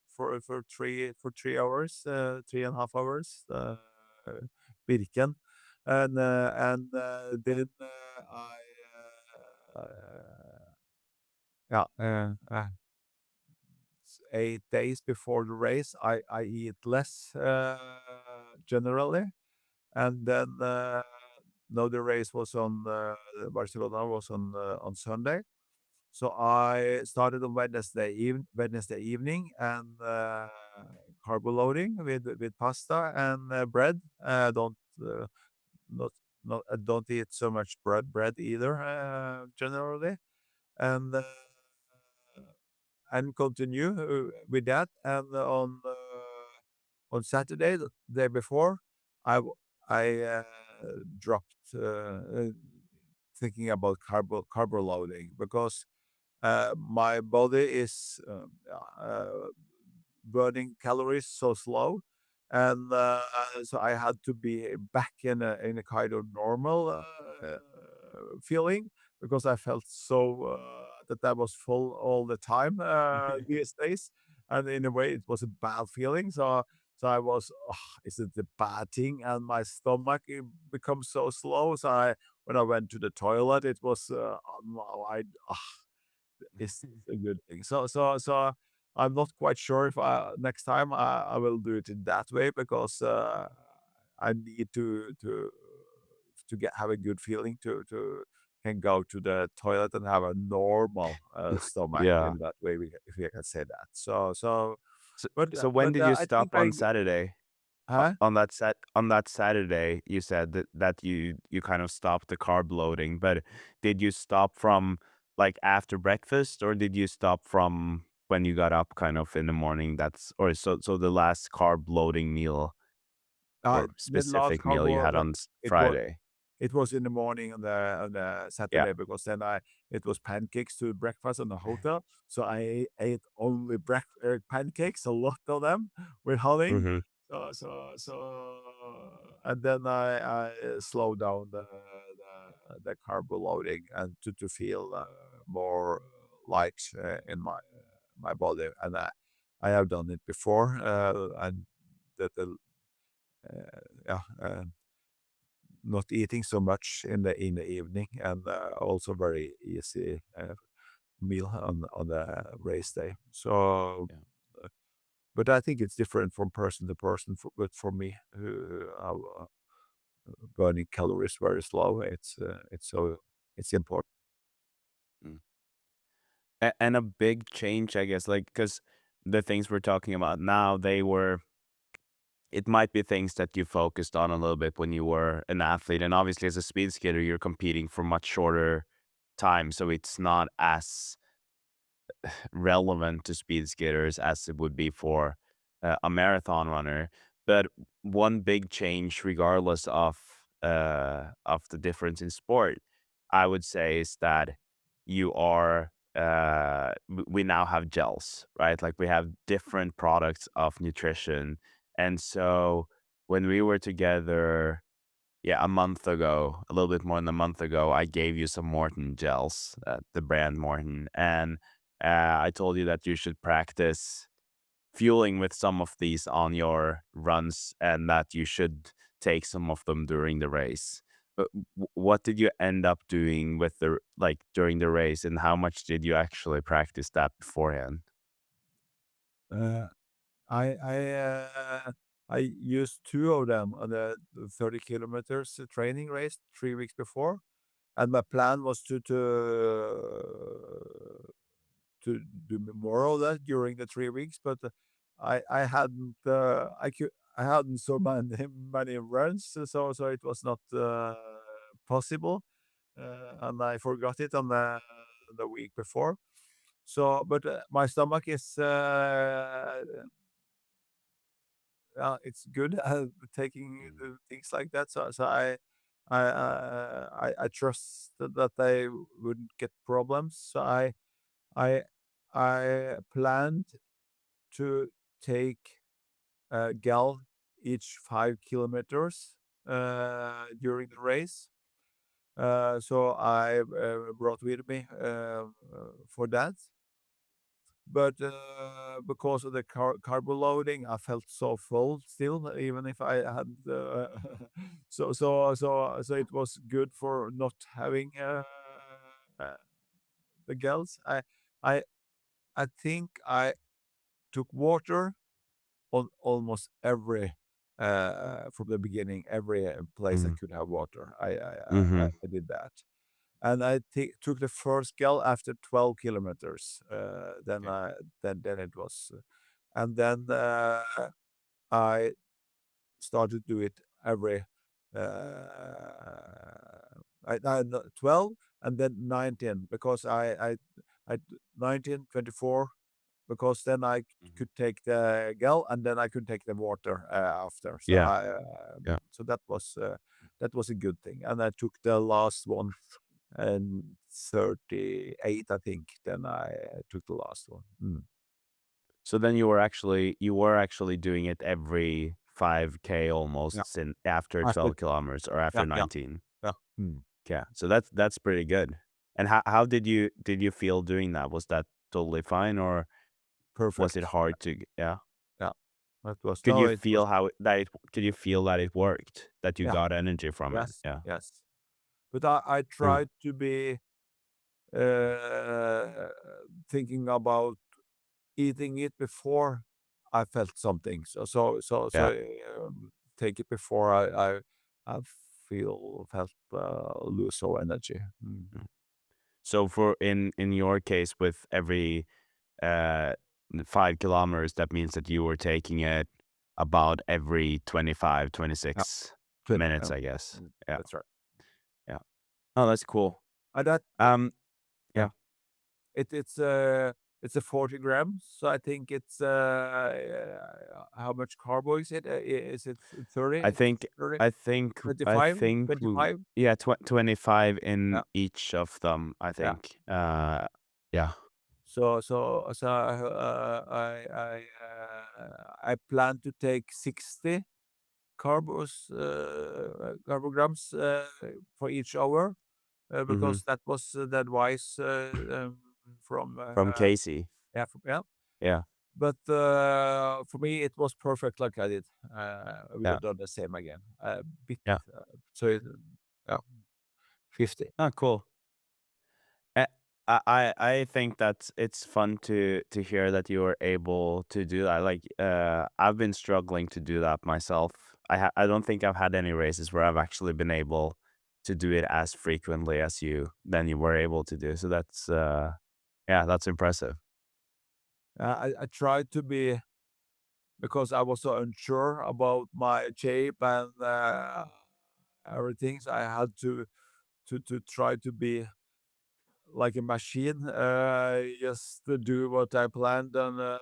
for 3 hours, 3.5 hours, Birken, and then I yeah, 8 days before the race, I eat less generally, and then no, the race was on Barcelona was on Sunday, so I started on Wednesday evening and carbo loading with pasta and bread. Don't not not I don't eat so much bread either generally, and continue with that. And on Saturday, the day before, I dropped thinking about carbo loading because my body is burning calories so slow, and so I had to be back in a kind of normal feeling because I felt so that I was full all the time these days, and in a way it was a bad feeling. So I was, oh, is it the bad thing? And my stomach it becomes so slow. So when I went to the toilet, it was is a good thing. So I'm not quite sure if next time I will do it in that way because I need to get have a good feeling to can go to the toilet and have a normal stomach Yeah. in that way, if we can say that. So So, so when but did you I think stop on Saturday? huh? On that Saturday, you said that you kind of stopped the carb loading, but did you stop from like after breakfast, or did you stop from when you got up kind of in the morning? That's or so the last carb loading meal or The last specific meal you carbo, had on it was Friday. it was in the morning on the Yeah. Saturday because then I it was pancakes to breakfast in the hotel, so I ate only pancakes, a lot of them with honey. Hmm. And then I slowed down the carbo loading and to feel more light in my body, and I have done it before, and the yeah. Not eating so much in the evening, and also very easy meal on the race day. So, Yeah. uh, but I think it's different from person to person. But for me, who are burning calories very slow, it's important. Mm. And a big change, I guess, like because the things we're talking about now, they were it might be things that you focused on a little bit when you were an athlete. And obviously, as a speed skater, you're competing for much shorter time. So it's not as relevant to speed skaters as it would be for a marathon runner. But one big change, regardless of the difference in sport, I would say is that you are we now have gels, right? Like we have different products of nutrition, and so when we were together, yeah, a month ago, a little bit more than a month ago, I gave you some Morton gels, the brand Morton, and I told you that you should practice fueling with some of these on your runs, and that you should take some of them during the race. But what did you end up doing with the like during the race, and how much did you actually practice that beforehand? Uh, I I I used two of them on the 30 kilometers training race 3 weeks before, and my plan was to do more of that during the 3 weeks, but I hadn't I hadn't so many runs, so it was not possible, and I forgot it on the week before. So, but my stomach is it's good at taking Mm. things like that. So I trust that I wouldn't get problems. So I I planned to take a gal each 5 kilometers during the race. So I brought with me for that. But because of the carbo loading, I felt so full still, even if I had so it was good for not having uh, the gels. I I think I took water on almost every from the beginning, every place I Mhm. could have water. Mhm. I did that, and I took the first gel after 12 kilometers. Okay. Then it was, and then I started to do it every I no, 12 and then 19 because I 19, 24 because then I Mhm. could take the gel and then I could take the water after. So Yeah. Yeah. that was a good thing. And I took the last one and 38, I think. Then I took the last one. Mm. So then you were actually doing it every 5K Yeah, almost sin after after 12 kilometers or after yeah, yeah, 19. yeah. Mm. Yeah. So that's pretty good. And how did you feel doing that? Was that totally fine, or was it Perfect. hard to yeah? Yeah, that was Could no, you it was feel how could you feel that it worked? That you yeah, got energy from it? yes, Yeah. yes. But I Mm. tried to be uh, thinking about eating it before I felt something. So Yeah. take it before I felt lose of energy. Mm. Mm. So for in your case with every uh 5 kilometers, that means that you were taking it about every 25, twenty Yeah, six 20. minutes, I guess. Yeah. That's right. Yeah. Oh, that's cool. And that Um, yeah, yeah. it's a 40 grams. So I think it's how much carbo is it? Is it I 30, think 30, I think I 25, think we 25? yeah, 25 Yeah, in each of them, I yeah. think. Yeah. I plan to take 60 carbograms for each hour Mhm. because that was the advice from From Casey. yeah, yeah. Yeah. But for me, it was perfect like I did. I would Yeah. have done the same again. A bit, Yeah. so it, yeah, 50. Oh, cool. Eh, I think that it's fun to hear that you were able to do that. Like, I've been struggling to do that myself. I don't think I've had any races where I've actually been able to do it as frequently as you were able to do. So that's yeah, that's impressive. I tried to be because I was so unsure about my shape and everything. So I had to try to be like a machine, just to do what I planned and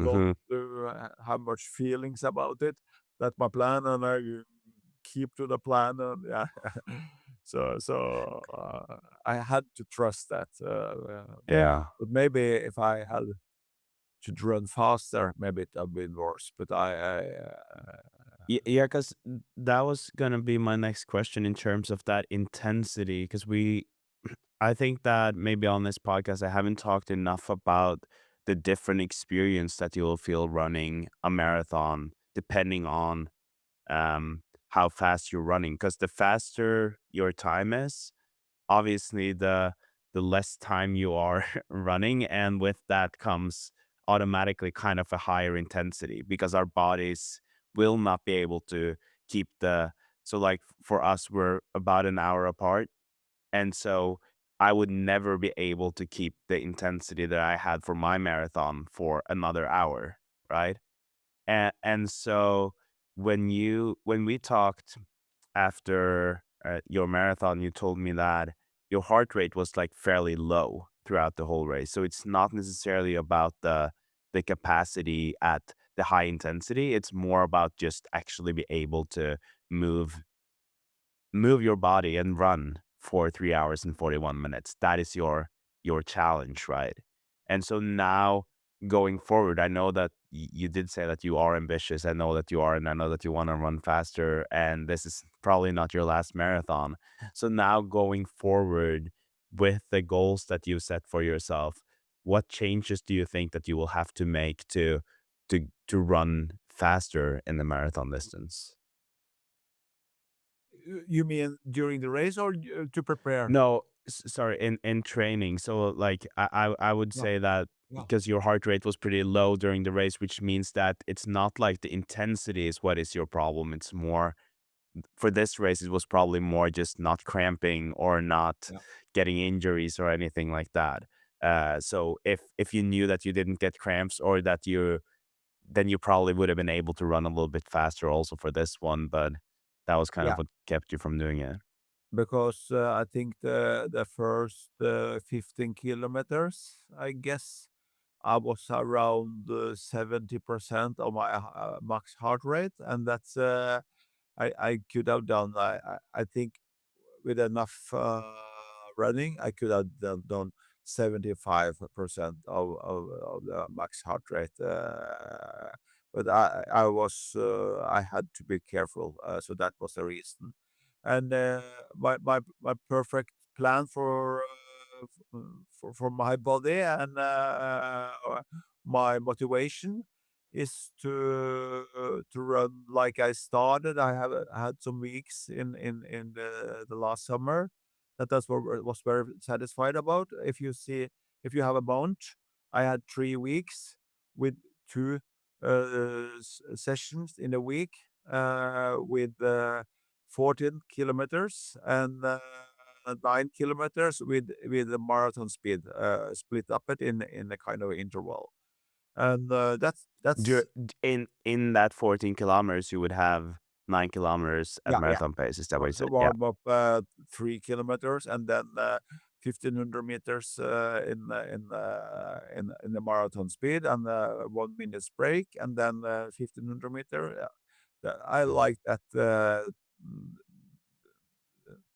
don't Hmm. have much feelings about it. That's my plan, and I keep to the plan. And yeah, I had to trust that. Yeah. But maybe if I had to run faster, maybe it would have been worse. But Yeah, because that was gonna be my next question in terms of that intensity. Because I think that maybe on this podcast, I haven't talked enough about the different experience that you'll feel running a marathon, depending on how fast you're running. Because the faster your time is, obviously the less time you are running, and with that comes automatically kind of a higher intensity because our bodies will not be able to keep the so like for us we're about an hour apart, and so I would never be able to keep the intensity that I had for my marathon for another hour, right? And so when we talked after your marathon, you told me that your heart rate was like fairly low throughout the whole race. So it's not necessarily about the capacity at the high intensity. It's more about just actually be able to move move your body and run for 3 hours and 41 minutes. That is your challenge, right? And so now going forward, I know that you did say that you are ambitious. I know that you are, and I know that you want to run faster. And this is probably not your last marathon. So now going forward with the goals that you set for yourself, what changes do you think that you will have to make to run faster in the marathon distance? you mean during the race or to prepare? No, sorry, in training. So, like, I would Yeah, say that yeah, because your heart rate was pretty low during the race, which means that it's not like the intensity is what is your problem. It's more for this race, it was probably more just not cramping or not yeah, getting injuries or anything like that. So if you knew that you didn't get cramps or that you then you probably would have been able to run a little bit faster also for this one, but that was kind yeah. of what kept you from doing it. Because I think the first 15 kilometers, I guess, I was around 70% of my max heart rate, and that's I could have done. I think with enough running, I could have done 75% of the max heart rate. But I had to be careful, so that was the reason. And my perfect plan for my body and my motivation is to run like I started. I had some weeks in the last summer that's what I was very satisfied about. If you have a month, I had 3 weeks with two sessions in a week with 14 kilometers and 9 kilometers with the marathon speed, split up it in a kind of interval. And Dur that's in that 14 kilometers, you would have 9 kilometers at yeah, yeah. marathon pace. Is that what you So said? Yeah. warm up 3 kilometers and then 1500 meters in the marathon speed, and 1 minute break, and then 1500 meter. I Mhm. like that mm,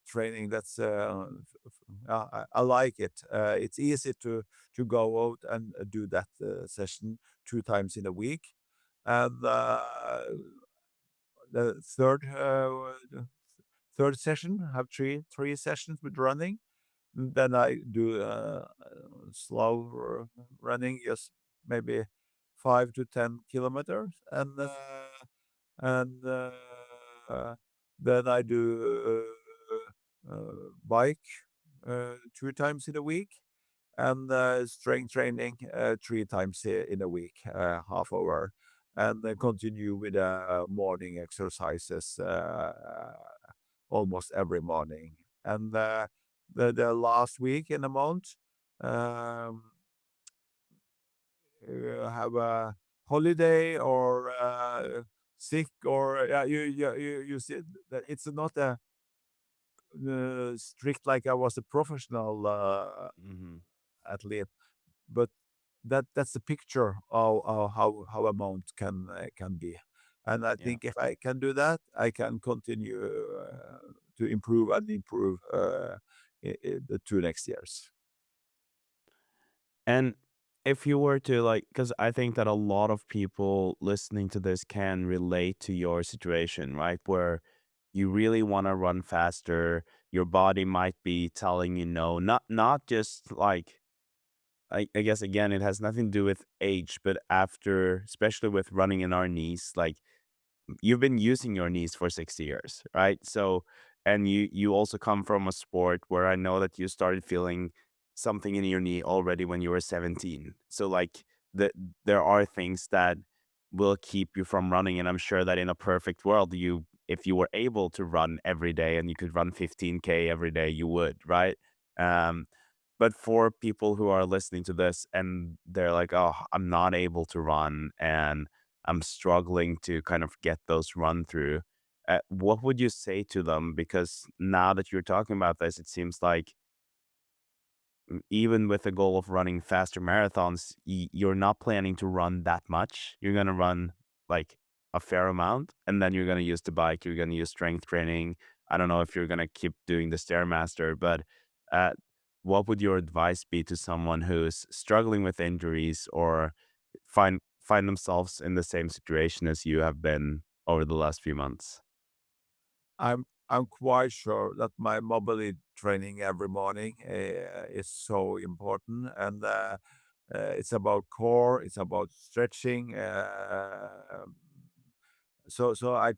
training. That's I like it. It's easy to go out and do that session 2 times in a week, and the third session have three sessions with running. Then I do slow running, just maybe 5 to 10 kilometers, and then I do bike 2 times in a week, and strength training 3 times in a week, half hour, and then continue with morning exercises almost every morning. And the last week in the month, um, have a holiday or sick, or you see that it's not a strict like I was a professional Mhm. athlete, but that's the picture of how amount can be. And I Yeah. think if I can do that, I can continue to improve and improve in the 2 next years. And if you were to like, because I think that a lot of people listening to this can relate to your situation, right? Where you really want to run faster, your body might be telling you no, not just like I guess again, it has nothing to do with age, but after, especially with running in our knees, like you've been using your knees for 6 years, right? So, and you also come from a sport where I know that you started feeling something in your knee already when you were 17. So like the there are things that will keep you from running, and I'm sure that in a perfect world, you if you were able to run every day and you could run 15K every day, you would, right? Um, but for people who are listening to this and they're like, "Oh, I'm not able to run," and I'm struggling to kind of get those run through. What would you say to them? Because now that you're talking about this, it seems like even with the goal of running faster marathons, you're not planning to run that much. You're going to run like a fair amount, and then you're going to use the bike. You're going to use strength training. I don't know if you're going to keep doing the Stairmaster, but uh, what would your advice be to someone who's struggling with injuries or find themselves in the same situation as you have been over the last few months? I'm quite sure that my mobility training every morning is so important, and it's about core, it's about stretching. So I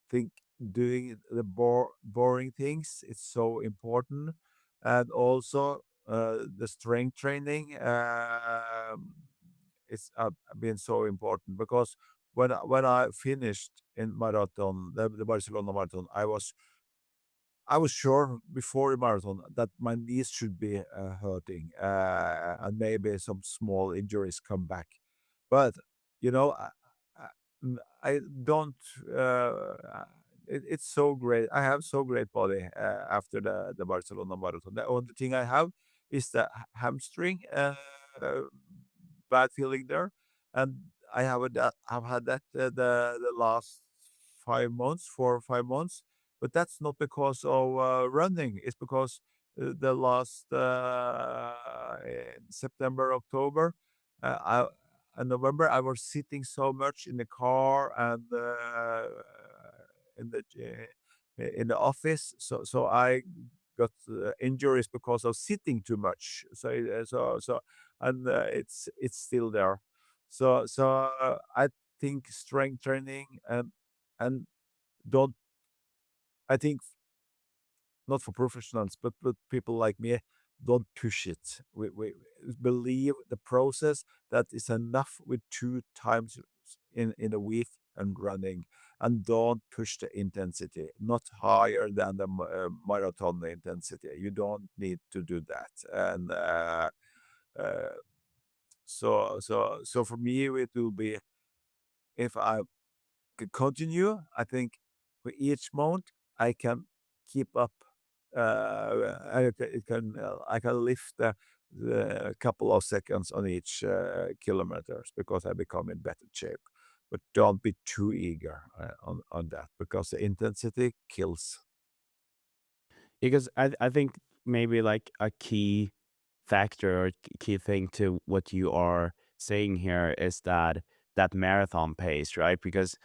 think doing the boring things is so important, and also the strength training is been so important, because when I finished in marathon, the Barcelona marathon, I was sure before the marathon that my knees should be hurting, and maybe some small injuries come back. But you know, I, I don't. It's so great. I have so great body after the Barcelona marathon. The only thing I have is the hamstring bad feeling there, and I've had that the last 5 months, 4 or 5 months, but that's not because of running. It's because the last in September, October, I and November, I was sitting so much in the car and in the office, so I got injuries because of sitting too much. And it's still there. I think strength training and don't I think not for professionals, but people like me, don't push it. We believe the process that is enough with 2 times in a week and running, and don't push the intensity, not higher than the marathon intensity. You don't need to do that. And uh, so for me, it will be if I can continue. I think for each month I can keep up I can lift the couple of seconds on each kilometers because I become in better shape. But don't be too eager on that because the intensity kills. Because I think maybe like a key factor or key thing to what you are saying here is that marathon pace, right? Because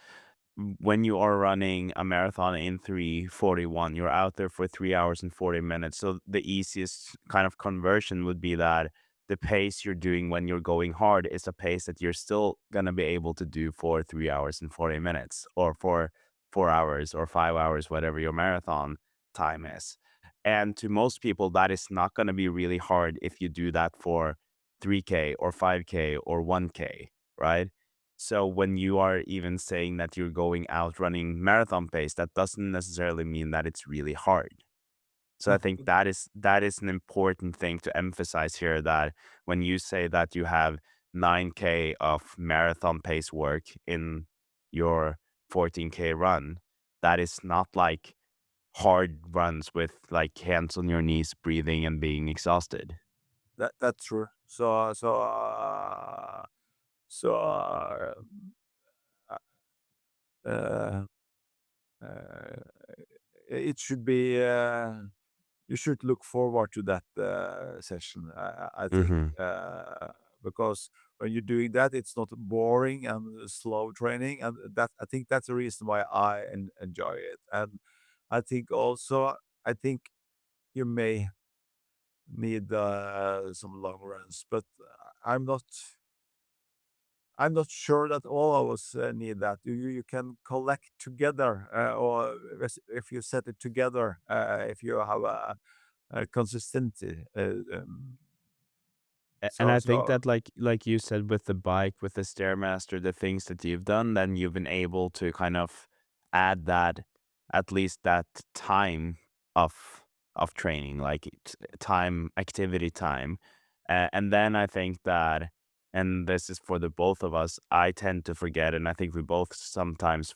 when you are running a marathon in 3:41, you're out there for 3 hours and 40 minutes. So the easiest kind of conversion would be that the pace you're doing when you're going hard is a pace that you're still going to be able to do for 3 hours and 40 minutes or for 4 hours or 5 hours, whatever your marathon time is. And to most people, that is not going to be really hard if you do that for 3K or 5K or 1K, right? So when you are even saying that you're going out running marathon pace, that doesn't necessarily mean that it's really hard. So I No, think that is an important thing to emphasize here, that when you say that you have 9K of marathon pace work in your 14K run, that is not like hard runs with like hands on your knees, breathing and being exhausted. that's true. So uh, uh, it should be. You should look forward to that session. I think Hmm. because when you're doing that, it's not boring and slow training, and that I think that's the reason why I enjoy it. And I think also I think you may need some long runs, but I'm not sure that all of us need that. You can collect together, or if you set it together, if you have a consistency. And So I think so that like you said with the bike, with the Stairmaster, the things that you've done, then you've been able to kind of add that at least that time of training, like time, activity time. And then I think that, and this is for the both of us, I tend to forget, and I think we both sometimes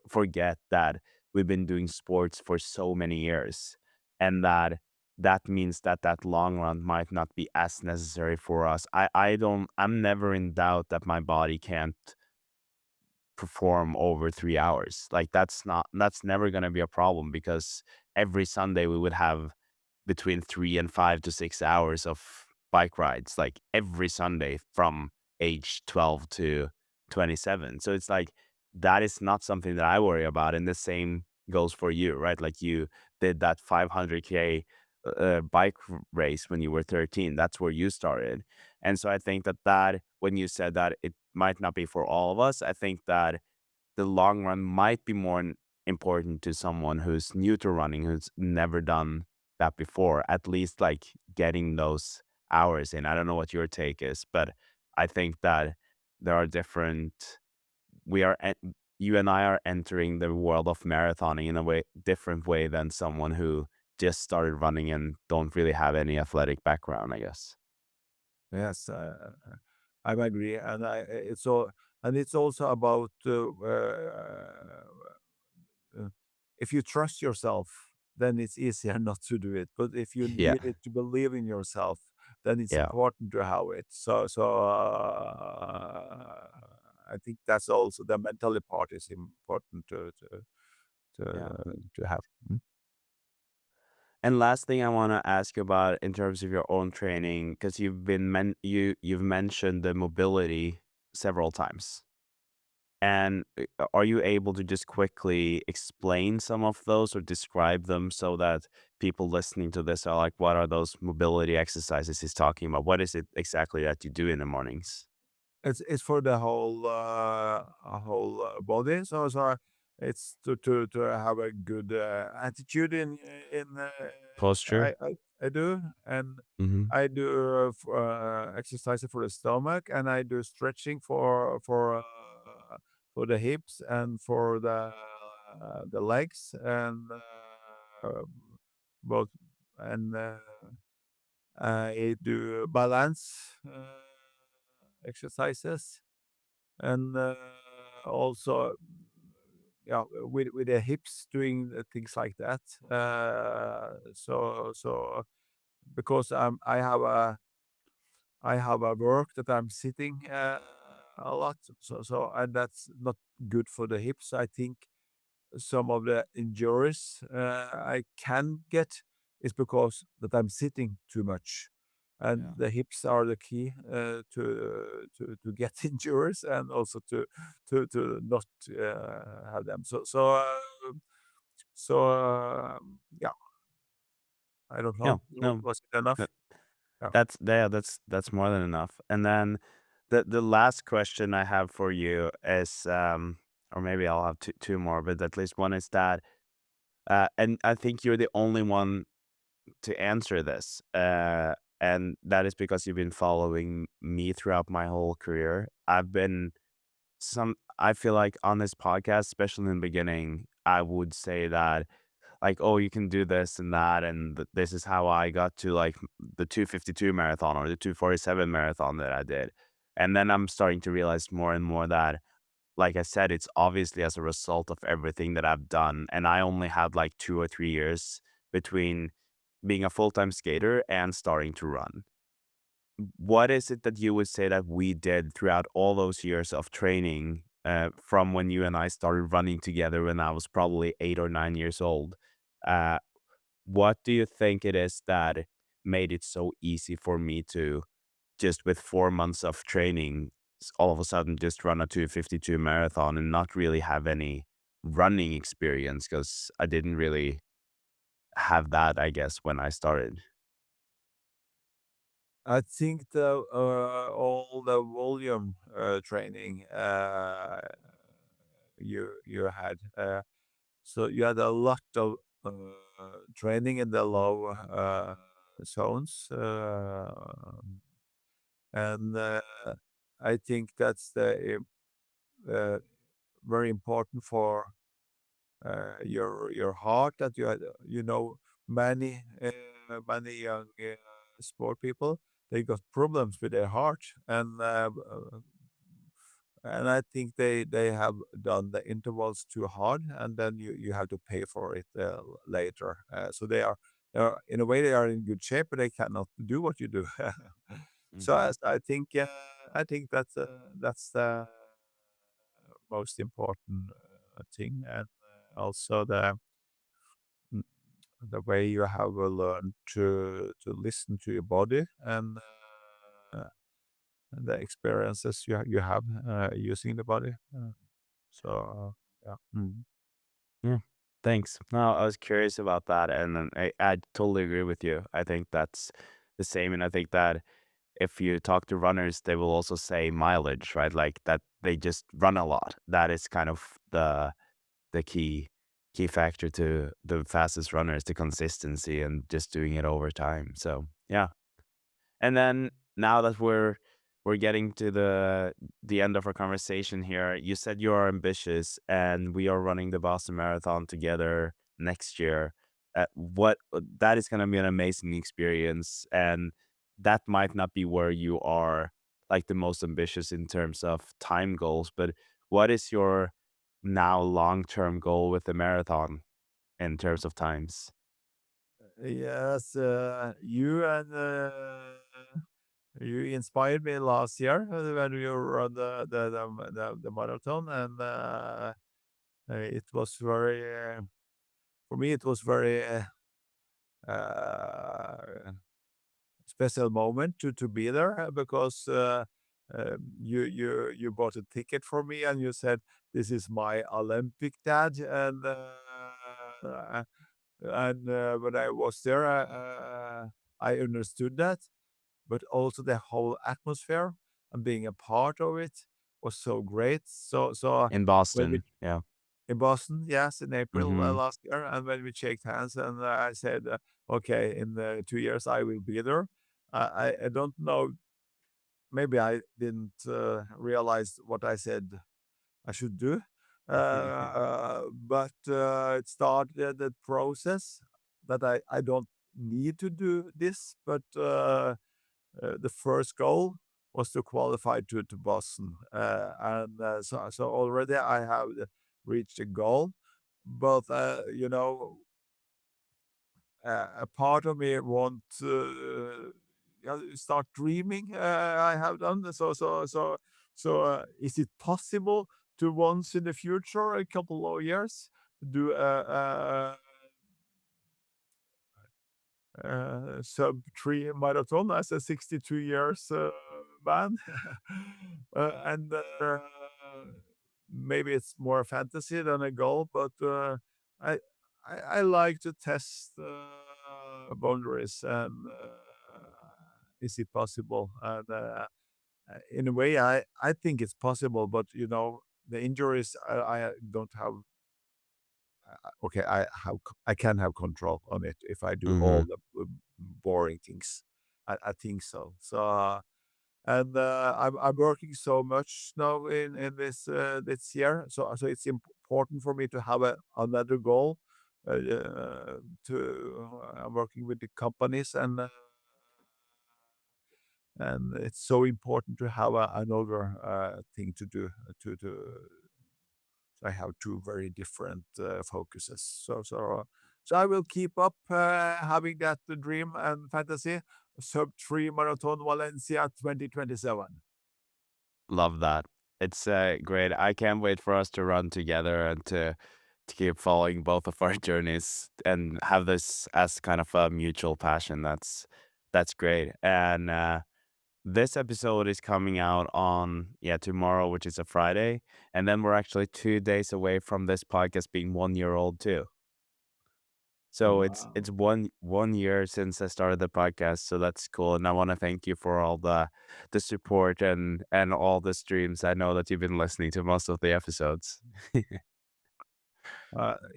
forget that we've been doing sports for so many years, and that means that that long run might not be as necessary for us. I'm never in doubt that my body can't perform over 3 hours. Like that's never gonna be a problem because every Sunday we would have between 3 and 5 to 6 hours of bike rides, like every Sunday from age 12 to 27. So it's like that is not something that I worry about. And the same goes for you, right? Like you did that 500K bike race when you were 13. That's where you started. And so I think that when you said that it might not be for all of us, I think that the long run might be more important to someone who's new to running, who's never done that before, at least like getting those hours in. I don't know what your take is, but I think that there are different, we are, you and I are entering the world of marathoning in a way, different way than someone who just started running and don't really have any athletic background, I guess. yes, I agree, and it's also about uh, if you trust yourself, then it's easier not to do it. But if you Yeah. need it to believe in yourself, then it's Yeah. important to have it. I think that's also the mentally part is important Yeah. to have. Mm. And last thing I want to ask you about in terms of your own training, because you've mentioned the mobility several times. And are you able to just quickly explain some of those or describe them so that people listening to this are like, what are those mobility exercises he's talking about? What is it exactly that you do in the mornings? It's for the whole body. It's to have a good attitude in Posture? I do, and Hmm. I do exercise for the stomach, and I do stretching for the hips and for the legs and both and I do balance exercises and also yeah, with the hips doing things like that. So because I have a work that I'm sitting a lot, and that's not good for the hips. I think some of the injuries I can get is because that I'm sitting too much, and Yeah. the hips are the key to get injuries and also to not have them. Yeah, I don't Yeah. know. No. Was it enough? Yeah. That's more than enough. And then the last question I have for you is, or maybe I'll have two more, but at least one is that, and I think you're the only one to answer this, and that is because you've been following me throughout my whole career. I feel like on this podcast, especially in the beginning, I would say that like, oh, you can do this and that, and this is how I got to like the 252 marathon or the 247 marathon that I did. And then I'm starting to realize more and more that, like I said, it's obviously as a result of everything that I've done. And I only had like 2 or 3 years between being a full time skater and starting to run. What is it that you would say that we did throughout all those years of training, from when you and I started running together when I was probably 8 or 9 years old? Uh, what do you think it is that made it so easy for me to just with 4 months of training, all of a sudden just run a 252 marathon and not really have any running experience? Because I didn't really have that, I guess, when I started. I think the all the volume training you had. So you had a lot of training in the low zones, and I think that's the uh, very important for your heart that you had. Many young sport people, they got problems with their heart, and I think they have done the intervals too hard, and then you have to pay for it later. So they are in a way they are in good shape, but they cannot do what you do. So Hmm. I think that's the most important thing, and also mm, the way you have learned to listen to your body uh, and the experiences you have using the body. So yeah. Mhm. Yeah. Thanks. No, I was curious about that. And then I totally agree with you. I think that's the same. And I think that if you talk to runners, they will also say mileage, right? Like that they just run a lot. That is kind of the key factor to the fastest runners, the consistency and just doing it over time. So yeah. And then now that we're getting to the end of our conversation here, you said you are ambitious, and we are running the Boston Marathon together next year. What that is going to be an amazing experience, and that might not be where you are like the most ambitious in terms of time goals. But what is your now long term goal with the marathon in terms of times? Yes, you inspired me last year when you run the marathon, and it was very for me it was very uh, special moment to be there because you bought a ticket for me and you said this is my Olympic dad, and when I was there, I understood that, but also the whole atmosphere and being a part of it was so great. So In when we Boston. Yeah. in Boston, yes, in April Hmm. last year, and when we shaked hands, and I said, "Okay, in 2 years I will be there." I don't know. Maybe I didn't realize what I said I should do, but it started the process that I don't need to do this, but the first goal was to qualify to Boston, and so already I have reach the goal. But a part of me want to start dreaming. I have done is it possible to once in the future, a couple of years, do sub 3 marathon as a 62 years man? And maybe it's more fantasy than a goal, but I, I like to test boundaries, and is it possible? And in a way, I think it's possible, but the injuries I don't have. Okay, I can have control on it if I do all Mhm. the boring things. I think so. And I'm working so much now in this year, so it's important for me to have another goal. I'm working with the companies, and it's so important to have another thing to do to I have two very different focuses. So I will keep up having that dream and fantasy. Sub 3 Marathon Valencia 2027. Love that. It's great. I can't wait for us to run together and to keep following both of our journeys and have this as kind of a mutual passion. That's great. And this episode is coming out on tomorrow, which is a Friday, and then we're actually 2 days away from this podcast being 1 year old too. So it's Wow. one year since I started the podcast, so that's cool. And I want to thank you for all the support and all the streams. I know that you've been listening to most of the episodes. It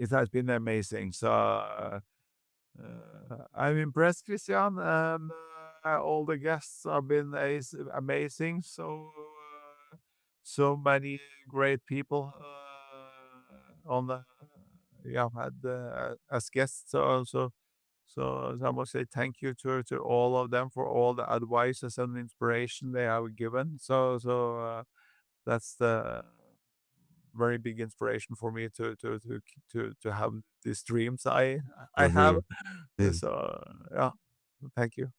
has been amazing. So I'm impressed, Christian, and all the guests have been amazing. So many great people on the yeah had as guests. So I must say thank you to all of them for all the advices and inspiration they have given. That's the very big inspiration for me to have these dreams I have. Hmm. Yeah, thank you.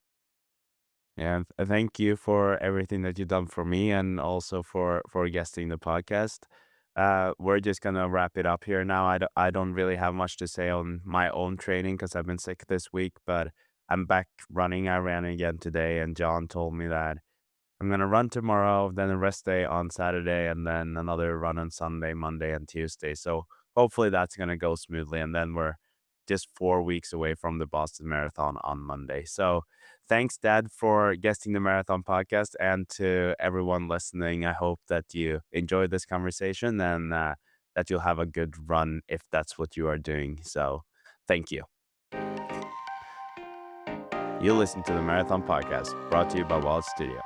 And thank you for everything that you've done for me and also for guesting the podcast. We're just gonna wrap it up here now. I don't really have much to say on my own training because I've been sick this week, but I'm back running. I ran again today, and John told me that I'm gonna run tomorrow, then a rest day on Saturday, and then another run on Sunday, Monday, and Tuesday. So hopefully that's gonna go smoothly. And then we're just 4 weeks away from the Boston Marathon on Monday. So thanks, Dad, for guesting the Marathon podcast, and to everyone listening. I hope that you enjoyed this conversation and that you'll have a good run if that's what you are doing. So thank you. You listen to the Marathon podcast, brought to you by Wallet Studio.